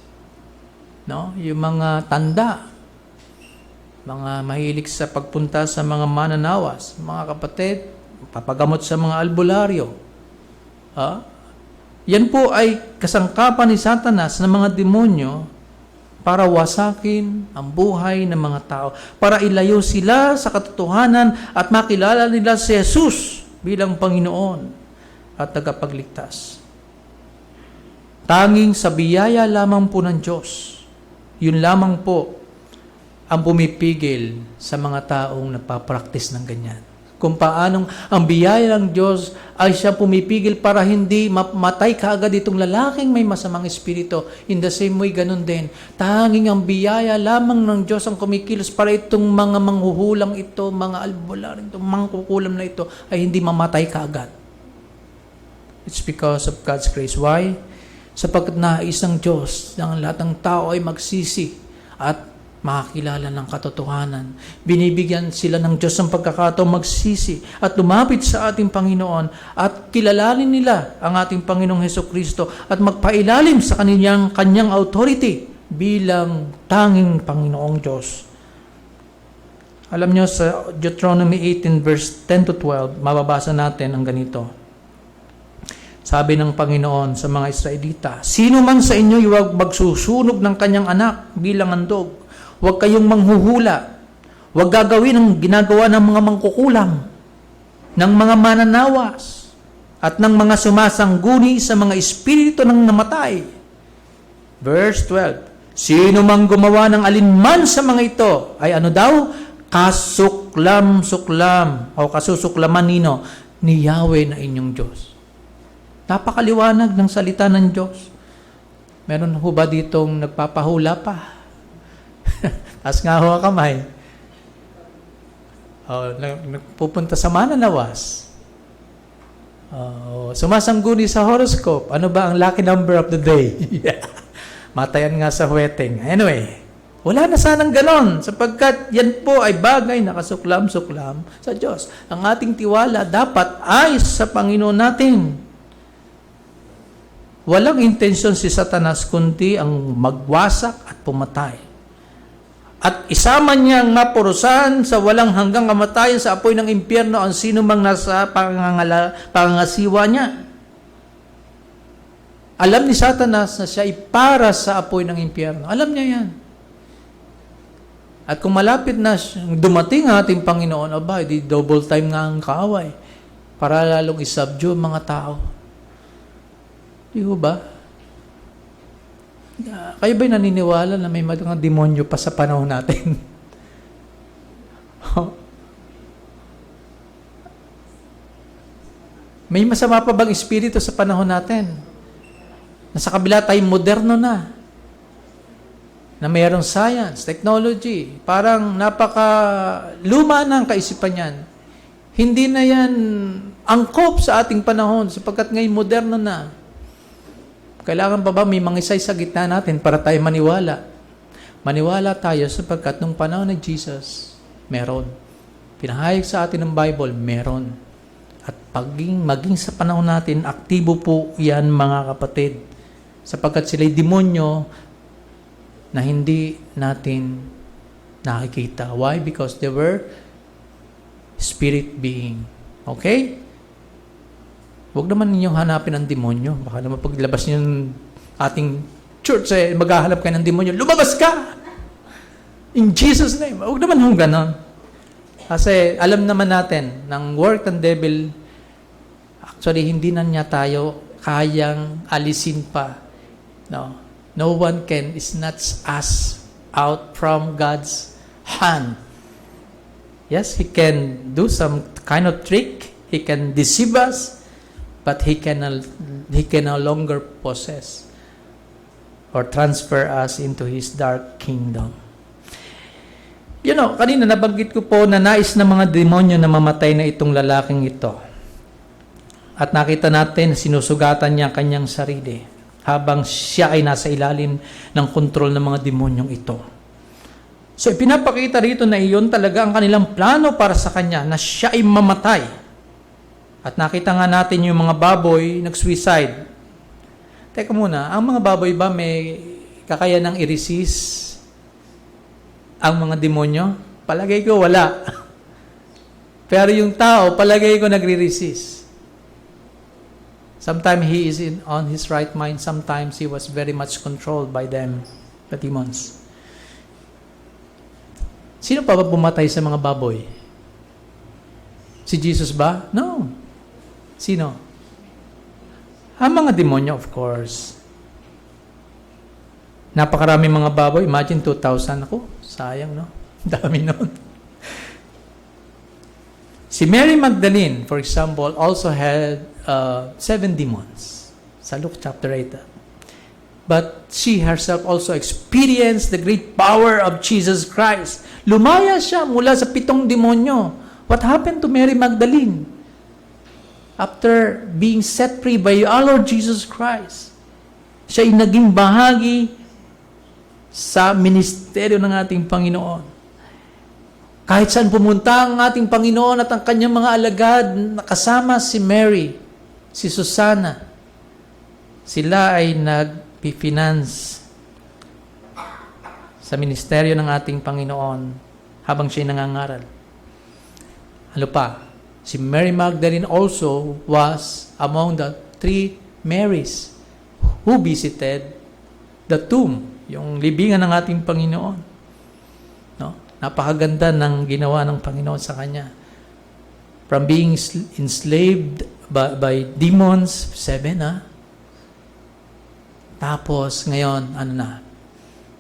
No? Yung mga tanda. Mga mahilig sa pagpunta sa mga mananawas. Mga kapatid, papagamot sa mga albularyo. Yan po ay kasangkapan ni Satanas ng mga demonyo para wasakin ang buhay ng mga tao, para ilayo sila sa katotohanan at makilala nila si Jesus bilang Panginoon at tagapagligtas. Tanging sa biyaya lamang po ng Diyos, yun lamang po ang pumipigil sa mga taong nagpa-practice ng ganyan. Kung paanong ang biyaya ng Diyos ay siya pumipigil para hindi mamatay kaagad itong lalaking may masamang espiritu. In the same way, ganun din. Tanging ang biyaya lamang ng Diyos ang kumikilos para itong mga manghuhulang ito, mga albularyo, itong mangkukulam na ito ay hindi mamatay kaagad. It's because of God's grace. Why? Sapagkat nais ng Diyos na ang lahat ng tao ay magsisi at makakilala ng katotohanan. Binibigyan sila ng Diyos ng pagkakataong magsisi at lumapit sa ating Panginoon at kilalanin nila ang ating Panginoong Hesukristo at magpailalim sa kanyang authority bilang tanging Panginoong Diyos. Alam nyo, sa Deuteronomy 18 verse 10 to 12, mababasa natin ang ganito. Sabi ng Panginoon sa mga Israelita, sino man sa inyo huwag magsusunog ng kanyang anak bilang handog. Huwag kayong manghuhula. Huwag gagawin ang ginagawa ng mga mangkukulam, ng mga mananawas, at ng mga sumasangguni sa mga espiritu ng namatay. Verse 12, sino mang gumawa ng alinman sa mga ito, ay ano daw? Kasuklam-suklam, o kasusuklaman nino, ni Yahweh na inyong Diyos. Napakaliwanag ng salita ng Diyos. Meron ho ba ditong nagpapahula pa? Taas nga ho ang kamay. Nagpupunta sa mananawas. Sumasangguni sa horoscope. Ano ba ang lucky number of the day? Matayan nga sa wedding. Anyway, wala na sanang ganon sapagkat yan po ay bagay na kasuklam-suklam sa Diyos. Ang ating tiwala dapat ay sa Panginoon natin. Walang intensyon si Satanas kundi ang magwasak at pumatay. At isama niyang mapurusan sa walang hanggang kamatayan sa apoy ng impyerno ang sino mang nasa pangangasiwa niya. Alam ni Satanas na siya ay para sa apoy ng impyerno. Alam niya yan. At kung malapit na dumating ang ating Panginoon, aba, di double time nga ang kaaway para lalong isubdue ang mga tao. Di ba? Kayo ba'y naniniwala na may mga demonyo pa sa panahon natin? May masama pa bang espiritu sa panahon natin? Nasa kabila tayo moderno na mayroong science, technology, parang napaka-luma na ang kaisipan yan. Hindi na yan angkop sa ating panahon sapagkat ngayon moderno na. Kailangan pa ba may mangisay sa gitna natin para tayo maniwala? Maniwala tayo sapagkat nung panahon ng Jesus, meron. Pinahayag sa atin ng Bible, meron. At maging sa panahon natin, aktibo po yan mga kapatid. Sapagkat sila'y demonyo na hindi natin nakikita. Why? Because they were spirit being. Okay? Huwag naman ninyong hanapin ang demonyo. Baka naman paglabas niyo ng ating church, maghahanap kayo ng demonyo. Lumabas ka! In Jesus' name. Huwag naman hong ganon. Kasi alam naman natin, ng work ng devil, actually, hindi na niya tayo kayang alisin pa. No one can snatch us out from God's hand. Yes, He can do some kind of trick. He can deceive us. But he can no longer possess or transfer us into His dark kingdom. Kanina nabanggit ko po na nais ng mga demonyo na mamatay na itong lalaking ito. At nakita natin, sinusugatan niya kanyang sarili habang siya ay nasa ilalim ng kontrol ng mga demonyong ito. So, ipinapakita rito na iyon talaga ang kanilang plano para sa kanya, na siya ay mamatay. At nakita nga natin yung mga baboy nag-suicide. Teka muna, ang mga baboy ba may kakayanang i-resist ang mga demonyo? Palagay ko wala. Pero yung tao, palagay ko nagre-resist. Sometimes he is on his right mind. Sometimes he was very much controlled by them, the demons. Sino pa ba pumatay sa mga baboy? Si Jesus ba? No. Sino? Ang mga demonyo, of course. Napakarami mga baboy. Imagine 2,000. Ako, sayang, no? Dami nun. Si Mary Magdalene, for example, also had 7 demons sa Luke chapter 8. But she herself also experienced the great power of Jesus Christ. Lumaya siya mula sa 7 demonyo. What happened to Mary Magdalene? After being set free by our Lord Jesus Christ, siya ay naging bahagi sa ministeryo ng ating Panginoon. Kahit saan pumunta ang ating Panginoon at ang kanyang mga alagad, nakasama si Mary, si Susana, sila ay nag-finance sa ministeryo ng ating Panginoon habang siya nangangaral. Ano pa? Si Mary Magdalene also was among the 3 Marys who visited the tomb, yung libingan ng ating Panginoon. No? Napakaganda ng ginawa ng Panginoon sa kanya. From being enslaved by demons, 7 Tapos ngayon,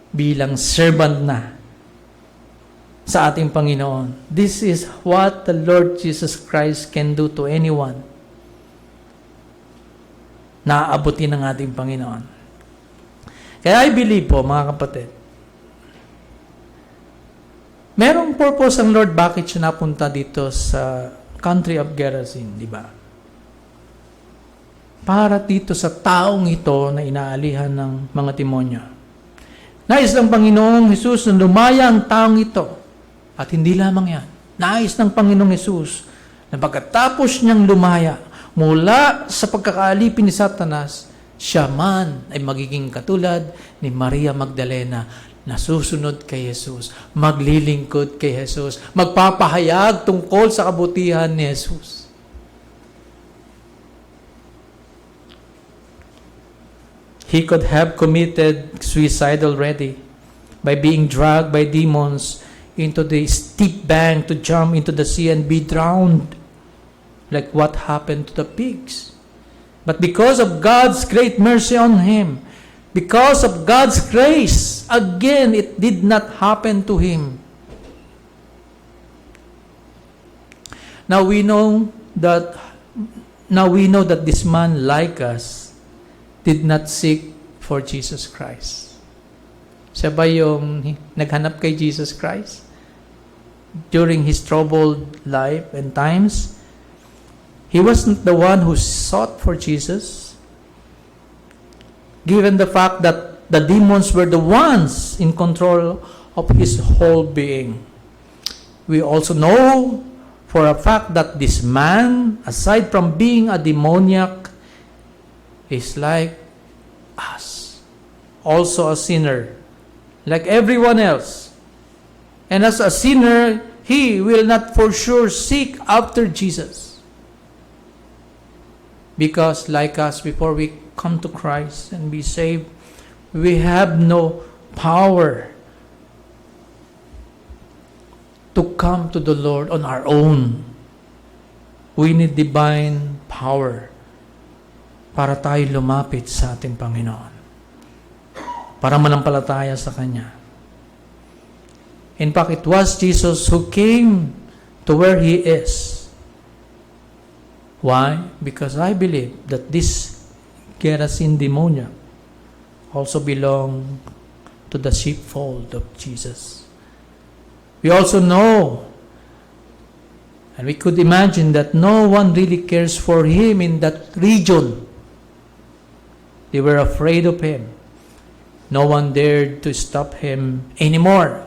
bilang servant na sa ating Panginoon. This is what the Lord Jesus Christ can do to anyone na aabutin ng ating Panginoon. Kaya I believe po, mga kapatid, merong purpose ang Lord bakit siya napunta dito sa country of Gerasene, di ba? Para dito sa taong ito na inaalihan ng mga demonyo. Nais ng Panginoong Hesus na lumaya ang taong ito. At hindi lamang yan. Nais ng Panginoong Hesus na pagkatapos niyang lumaya mula sa pagkakaalipin ni Satanas, siya man ay magiging katulad ni Maria Magdalena na susunod kay Jesus, maglilingkod kay Jesus, magpapahayag tungkol sa kabutihan ni Jesus. He could have committed suicide already by being dragged by demons into the steep bank to jump into the sea and be drowned, like what happened to the pigs. But because of God's great mercy on him, because of God's grace, again, it did not happen to him. Now we know that this man, like us, did not seek for Jesus Christ. Siya ba yung naghanap kay Jesus Christ during his troubled life and times? He wasn't the one who sought for Jesus, given the fact that the demons were the ones in control of his whole being. We also know for a fact that this man, aside from being a demoniac, is like us, also a sinner, like everyone else. And as a sinner, he will not for sure seek after Jesus. Because like us, before we come to Christ and be saved, we have no power to come to the Lord on our own. We need divine power para tayo lumapit sa ating Panginoon. Para manampalataya sa Kanya. In fact, it was Jesus who came to where He is. Why? Because I believe that this Gerasene demoniac also belong to the sheepfold of Jesus. We also know, and we could imagine that no one really cares for him in that region. They were afraid of him. No one dared to stop him anymore.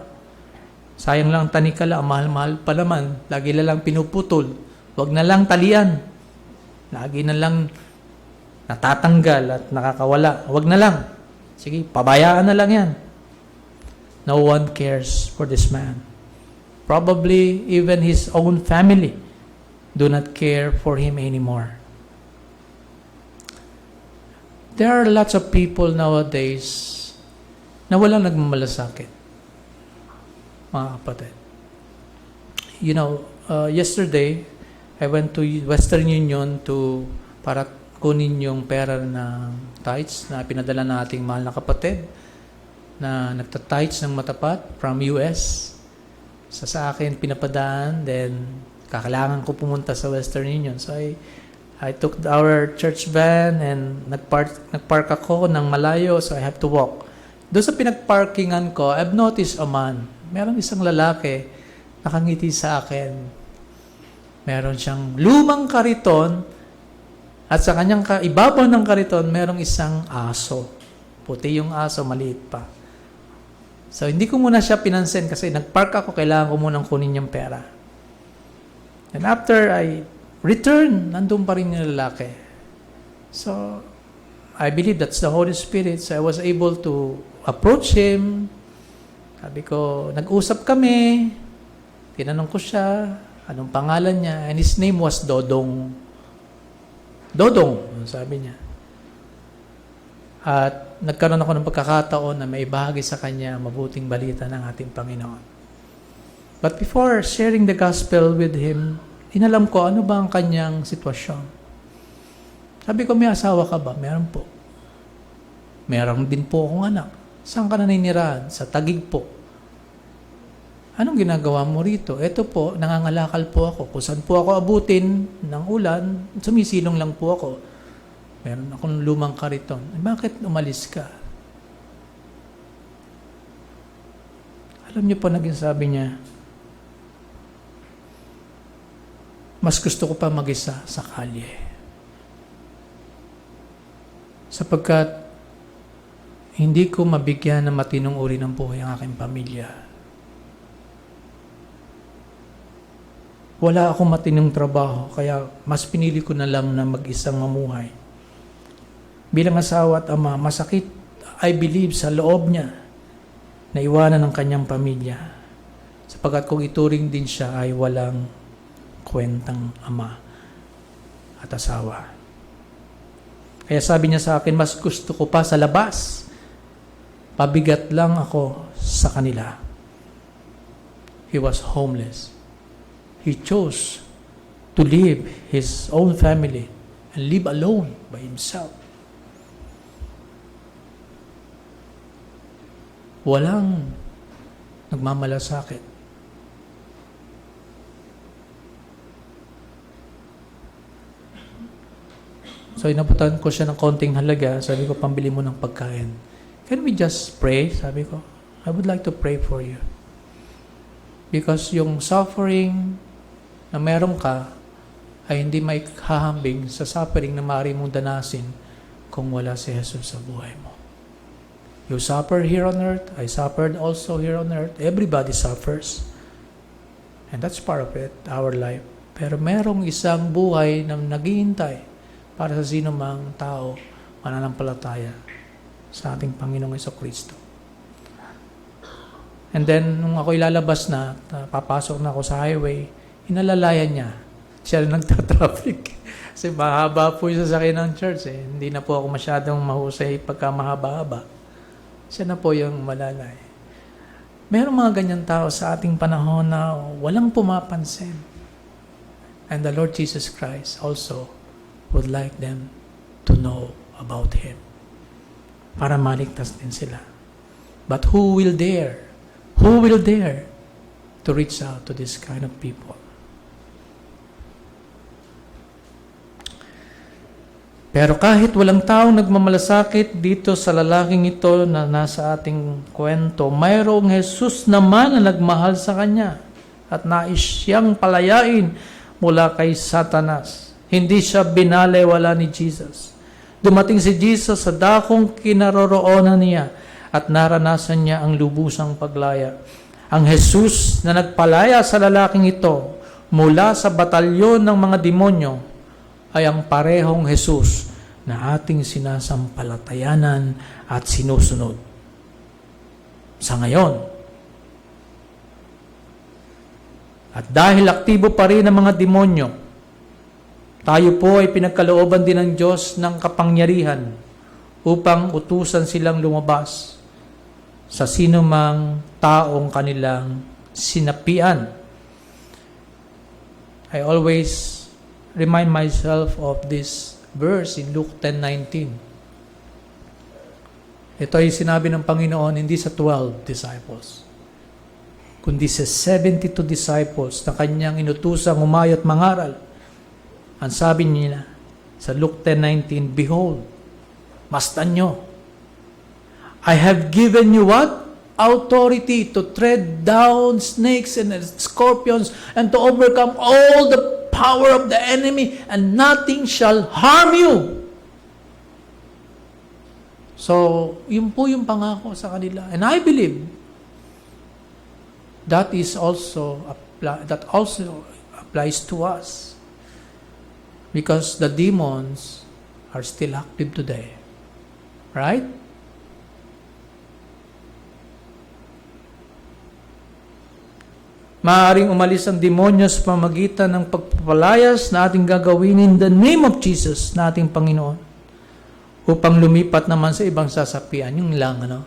Sayang lang tanikala, mahal-mahal pa naman. Lagi na lang pinuputol. Huwag na lang talian. Lagi na lang natatanggal at nakakawala. Huwag na lang. Sige, pabayaan na lang yan. No one cares for this man. Probably even his own family do not care for him anymore. There are lots of people nowadays na walang nagmamalasakit. Mga kapatid. You know, yesterday, I went to Western Union para kunin yung pera ng tithes na pinadala na ating mahal na kapatid na nagta-tithes ng matapat from US. Sa akin pinapadaan, then Kakailangan ko pumunta sa Western Union. So I took our church van and nagpark ako ng malayo, so I have to walk. Doon sa pinagparkingan ko, I've noticed a man. Meron isang lalaki, nakangiti sa akin. Meron siyang lumang kariton, at sa kanyang ibabaw ng kariton, merong isang aso. Puti yung aso, maliit pa. So, hindi ko muna siya pinansin kasi nagpark ako, kailangan ko munang kunin yung pera. And after I return, nandun pa rin yung lalaki. So, I believe that's the Holy Spirit. So, I was able to approach him. Sabi ko, nag-usap kami. Tinanong ko siya, anong pangalan niya. And his name was Dodong. Dodong, sabi niya. At nagkaroon ako ng pagkakataon na may bahagi sa kanya mabuting balita ng ating Panginoon. But before sharing the gospel with him, inalam ko ano ba ang kanyang sitwasyon. Sabi ko, may asawa ka ba? Meron po. Meron din po akong anak. Saan ka naninirahan? Sa Taguig po. Anong ginagawa mo rito? Ito po, nangangalakal po ako. Kung saan po ako abutin ng ulan, sumisilong lang po ako. Meron akong lumang kariton. Bakit umalis ka? Alam niyo po, naging sabi niya, mas gusto ko pa mag-isa sa kalye. Sapagkat hindi ko mabigyan ng matinong uri ng buhay ang aking pamilya. Wala akong matinong trabaho, kaya mas pinili ko na lang na mag-isang mamuhay. Bilang asawa at ama, masakit, I believe, sa loob niya na iwanan ng kanyang pamilya. Sapagkat kung ituring din siya ay walang kwentang ama at asawa. Kaya sabi niya sa akin, mas gusto ko pa sa labas. Pabigat lang ako sa kanila. He was homeless. He chose to leave his own family and live alone by himself. Walang nagmamalasakit. So, inabutan ko siya ng konting halaga. Sabi ko, pambili mo ng pagkain. Can we just pray? Sabi ko, I would like to pray for you. Because yung suffering na meron ka ay hindi may hahambing sa suffering na maaari mong danasin kung wala si Jesus sa buhay mo. You suffered here on earth. I suffered also here on earth. Everybody suffers. And that's part of it, our life. Pero merong isang buhay na naghihintay para sa sino mang tao mananampalataya sa ating Panginoong Jesucristo. And then, nung ako ilalabas na, papasok na ako sa highway, inalalayan niya. Siya rin nagtatraffic. Kasi mahaba po yung sasakyan ng church. Hindi na po ako masyadong mahusay pagka mahaba-haba. Siya na po yung malalay. Merong mga ganyan tao sa ating panahon na walang pumapansin. And the Lord Jesus Christ also would like them to know about Him para maligtas din sila. But who will dare? Who will dare to reach out to this kind of people? Pero kahit walang taong nagmamalasakit dito sa lalaking ito na nasa ating kwento, mayroong Jesus naman na nagmahal sa kanya at nais siyang palayain mula kay Satanas. Hindi siya binalewala ni Jesus. Dumating si Jesus sa dakong kinaroroonan niya at naranasan niya ang lubusang paglaya. Ang Jesus na nagpalaya sa lalaking ito mula sa batalyon ng mga demonyo ay ang parehong Jesus na ating sinasampalatayanan at sinusunod. Sa ngayon. At dahil aktibo pa rin ang mga demonyo, tayo po ay pinagkalooban din ng Diyos ng kapangyarihan upang utusan silang lumabas sa sinumang taong kanilang sinapian. I always remind myself of this verse in Luke 10:19. Ito ay sinabi ng Panginoon hindi sa 12 disciples, kundi sa 72 disciples na kanyang inutusang umayo at mangaral. Ang sabi niya sa Luke 10:19, "Behold, masdan nyo, I have given you" what? Authority to tread down snakes and scorpions and to overcome all the power of the enemy, and nothing shall harm you. So, yun po yung pangako sa kanila. And I believe that also applies to us. Because the demons are still active today. Right? Maaaring umalis ang demonyo sa pamagitan ng pagpapalayas na ating gagawin in the name of Jesus na ating Panginoon, upang lumipat naman sa ibang sasapian. Yung lang, ano?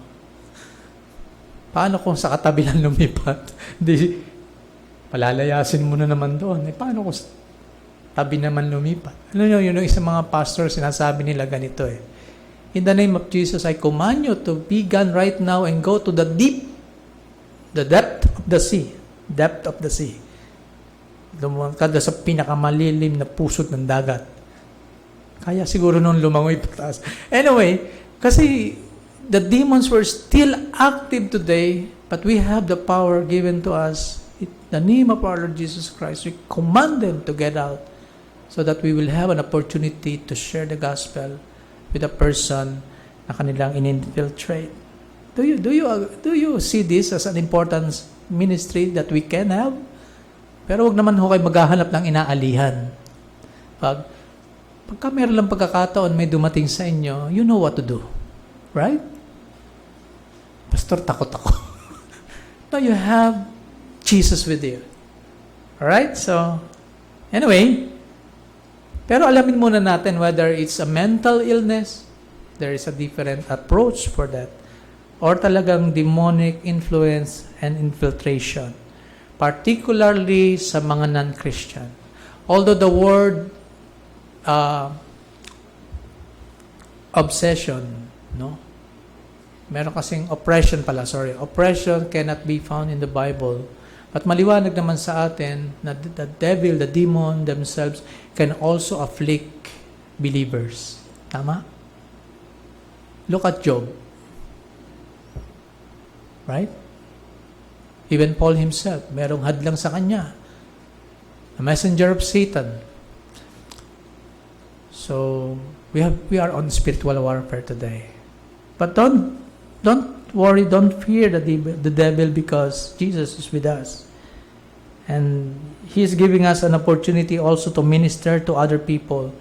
Paano kung sa katabi lang lumipat? Di, palalayasin mo na naman doon. Paano kung sa tabi naman lumipat? Alam nyo, yun yung isang mga pastor, sinasabi nila ganito eh. In the name of Jesus, I command you to be gone right now and go to the depth of the sea. Depth of the sea. Lumangkad sa pinakamalilim na pusod ng dagat. Kaya siguro nung lumangoy pataas. Anyway, kasi the demons were still active today, but we have the power given to us. In the name of our Lord Jesus Christ, we command them to get out so that we will have an opportunity to share the gospel with a person na kanilang in-infiltrate. Do you see this as an important ministry that we can have? Pero wag naman ho kayo maghahanap ng inaalihan. Pagka meron lang pagkakataon may dumating sa inyo, you know what to do. Right? Pastor, takot ako. No, you have Jesus with you. Alright? So, anyway, pero alamin muna natin whether it's a mental illness, there is a different approach for that, or talagang demonic influence and infiltration, particularly sa mga non-Christian. Although the word obsession, no? Meron kasing oppression pala, sorry. Oppression cannot be found in the Bible. But maliwanag naman sa atin na the devil, the demon themselves can also afflict believers. Tama? Look at Job. Right? Even Paul himself, merong hadlang sa kanya. A messenger of Satan. So, we are on spiritual warfare today. But don't worry, don't fear the devil, because Jesus is with us. And He is giving us an opportunity also to minister to other people.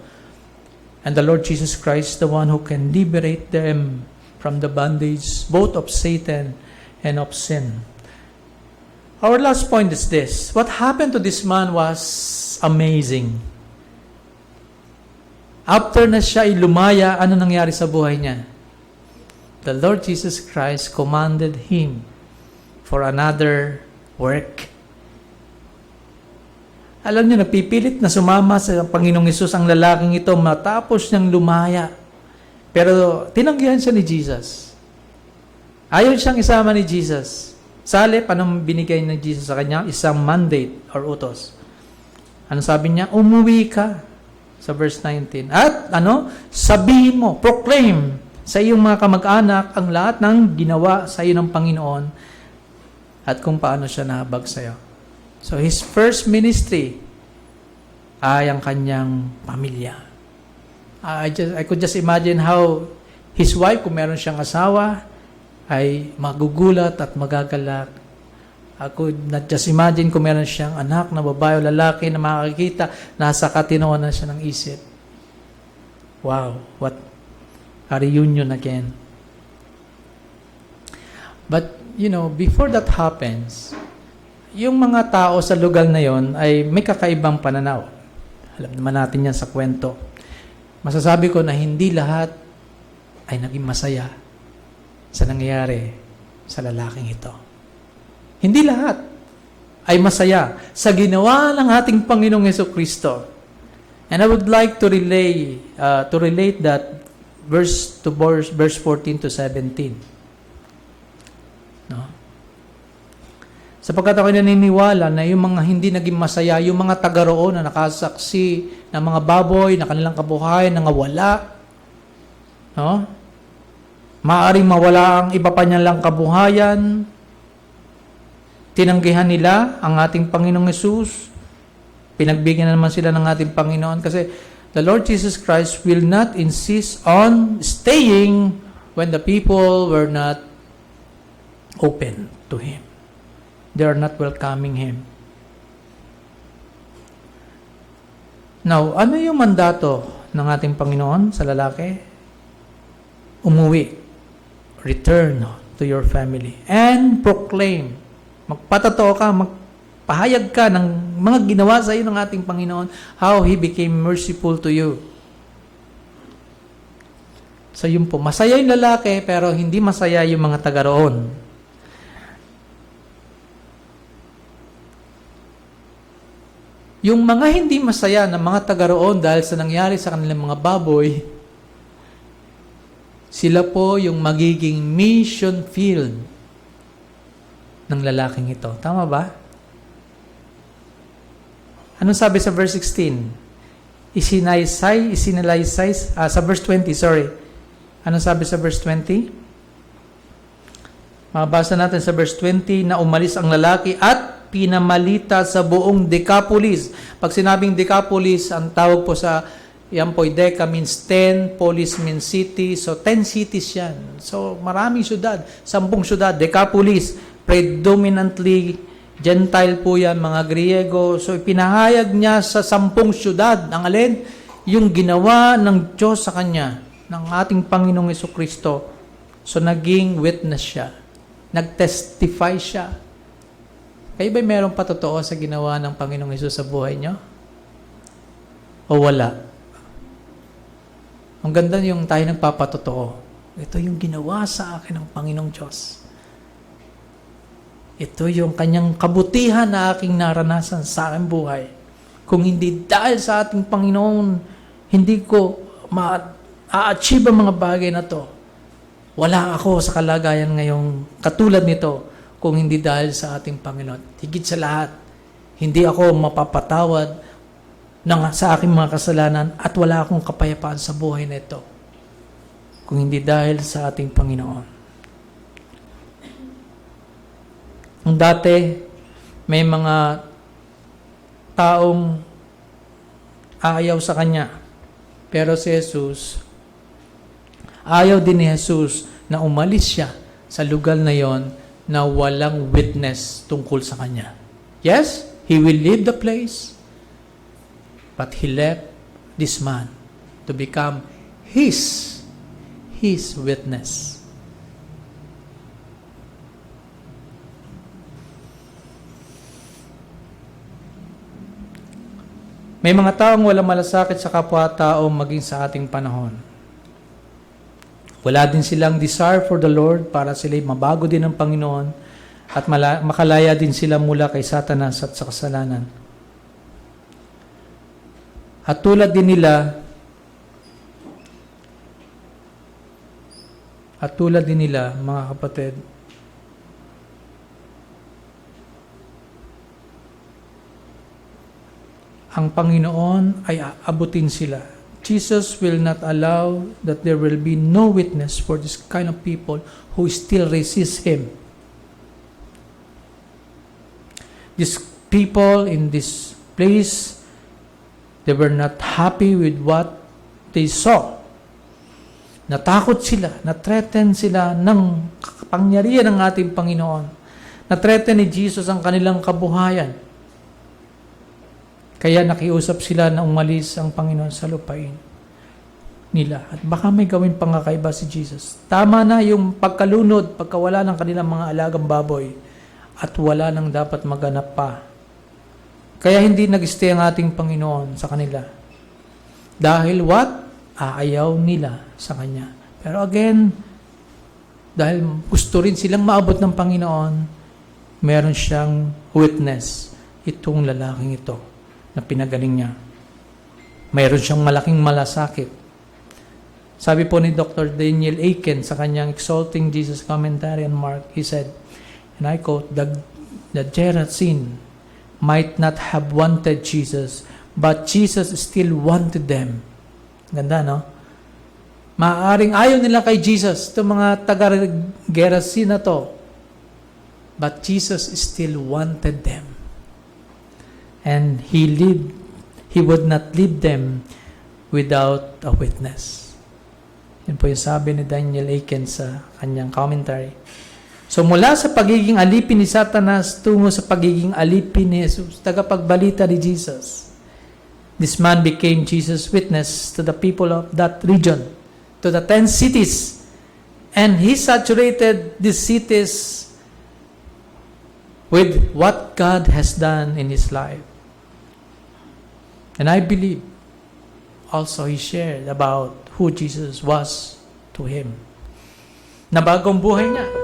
And the Lord Jesus Christ, the one who can liberate them from the bondage, both of Satan and of sin. Our last point is this. What happened to this man was amazing. After na siya ay lumaya, ano nangyari sa buhay niya? The Lord Jesus Christ commanded him for another work. Alam niyo, napipilit na sumama sa Panginoong Hesus ang lalaking ito matapos niyang lumaya. Pero tinanggihan siya ni Jesus. Ayaw siyang isama ni Jesus. Salip, anong binigay ng Jesus sa kanya? Isang mandate or utos. Ano sabi niya? Umuwi ka. Sa verse 19. At sabihin mo, proclaim sa iyong mga kamag-anak ang lahat ng ginawa sa iyo ng Panginoon at kung paano siya nahabag sa iyo. So his first ministry ay ang kanyang pamilya. I could just imagine how his wife, kung meron siyang asawa, ay magugulat at magagalak. I could not just imagine kung meron siyang anak na babae o lalaki na makakita, nasa katinoan na siya ng isip. Wow, what a reunion again. But, before that happens, yung mga tao sa lugar na yon ay may kakaibang pananaw. Alam naman natin yan sa kwento. Masasabi ko na hindi lahat ay naging masaya sa nangyayari sa lalaking ito. Hindi lahat ay masaya sa ginawa ng ating Panginoong Hesukristo. And I would like to relate that verse 14 to 17. No? Sapagkat ako naniniwala na yung mga hindi naging masaya, yung mga taga roon na nakasaksi ng mga baboy, na kanilang kabuhayan, na wala, no? Maaring mawala ang iba pa nilang kabuhayan, tinanggihan nila ang ating Panginoong Hesus, pinagbigyan na naman sila ng ating Panginoon kasi the Lord Jesus Christ will not insist on staying when the people were not open to Him. They are not welcoming Him. Now, ano yung mandato ng ating Panginoon sa lalaki? Umuwi. Return to your family and proclaim. Magpatotoo ka, magpahayag ka ng mga ginawa sa iyo ng ating Panginoon, how He became merciful to you. So yun po, masaya yung lalaki, pero hindi masaya yung mga taga roon. Yung mga hindi masaya na mga taga roon dahil sa nangyari sa kanilang mga baboy, sila po yung magiging mission field ng lalaking ito. Tama ba? Anong sabi sa verse 16? Sa verse 20, sorry. Anong sabi sa verse 20? Mabasa natin sa verse 20 na umalis ang lalaki at pinamalita sa buong Decapolis. Pag sinabing Decapolis, ang tawag po sa yan po, Deca means 10, Polis means city. So, 10 cities yan. So, maraming syudad. 10 syudad. Decapolis. Predominantly Gentile po yan, mga Griego. So, ipinahayag niya sa 10 syudad. Ang alin? Yung ginawa ng Diyos sa kanya, ng ating Panginoong Jesucristo. So, naging witness siya. Nag-testify siya. Kayo ba mayroong patotoo sa ginawa ng Panginoong Hesus sa buhay niyo? O wala? Ang ganda yung tayo nagpapatotoo. Ito yung ginawa sa akin ng Panginoong Diyos. Ito yung kanyang kabutihan na aking naranasan sa aking buhay. Kung hindi dahil sa ating Panginoon, hindi ko ma-achieve ang mga bagay na to. Wala ako sa kalagayan ngayong katulad nito kung hindi dahil sa ating Panginoon. Higit sa lahat, hindi ako mapapatawad sa aking mga kasalanan at wala akong kapayapaan sa buhay na ito kung hindi dahil sa ating Panginoon. Ang dati, may mga taong ayaw sa Kanya. Pero si Jesus, ayaw din ni Jesus na umalis siya sa lugar na yon na walang witness tungkol sa Kanya. Yes, He will leave the place, but He left this man to become His witness. May mga taong walang malasakit sa kapwa-tao maging sa ating panahon. Wala din silang desire for the Lord para sila mabago din ng Panginoon at makalaya din sila mula kay Satanas at sa kasalanan. At tulad din nila, mga kapatid, ang Panginoon ay aabutin sila. Jesus will not allow that there will be no witness for this kind of people who still resist Him. These people in this place, they were not happy with what they saw. Natakot sila, na-threaten sila ng kapangyarihan ng ating Panginoon. Na-threaten ni Jesus ang kanilang kabuhayan. Kaya nakiusap sila na umalis ang Panginoon sa lupain nila. At baka may gawin pangkakaiba si Jesus. Tama na yung pagkalunod, pagkawala ng kanilang mga alagang baboy at wala nang dapat maganap pa. Kaya hindi nag-stay ang ating Panginoon sa kanila. Dahil what? Aayaw nila sa Kanya. Pero again, dahil gusto rin silang maabot ng Panginoon, meron siyang witness, itong lalaking ito na pinagaling niya. Mayroon siyang malaking malasakit. Sabi po ni Dr. Daniel Akin sa kanyang Exalting Jesus Commentary on Mark, he said, and I quote, the Gerasene might not have wanted Jesus, but Jesus still wanted them. Ganda, no? Maaaring ayaw nila kay Jesus, itong mga taga-Gerasene na to. But Jesus still wanted them. And He would not leave them without a witness. Yan po yung sabi ni Daniel Akin sa kanyang commentary. So mula sa pagiging alipin ni Satanas tungo sa pagiging alipin ni Jesus, tagapagbalita ni Jesus, this man became Jesus' witness to the people of that region, to the 10 cities. And he saturated these cities with what God has done in his life. And I believe also he shared about who Jesus was to him. Na bagong buhay niya.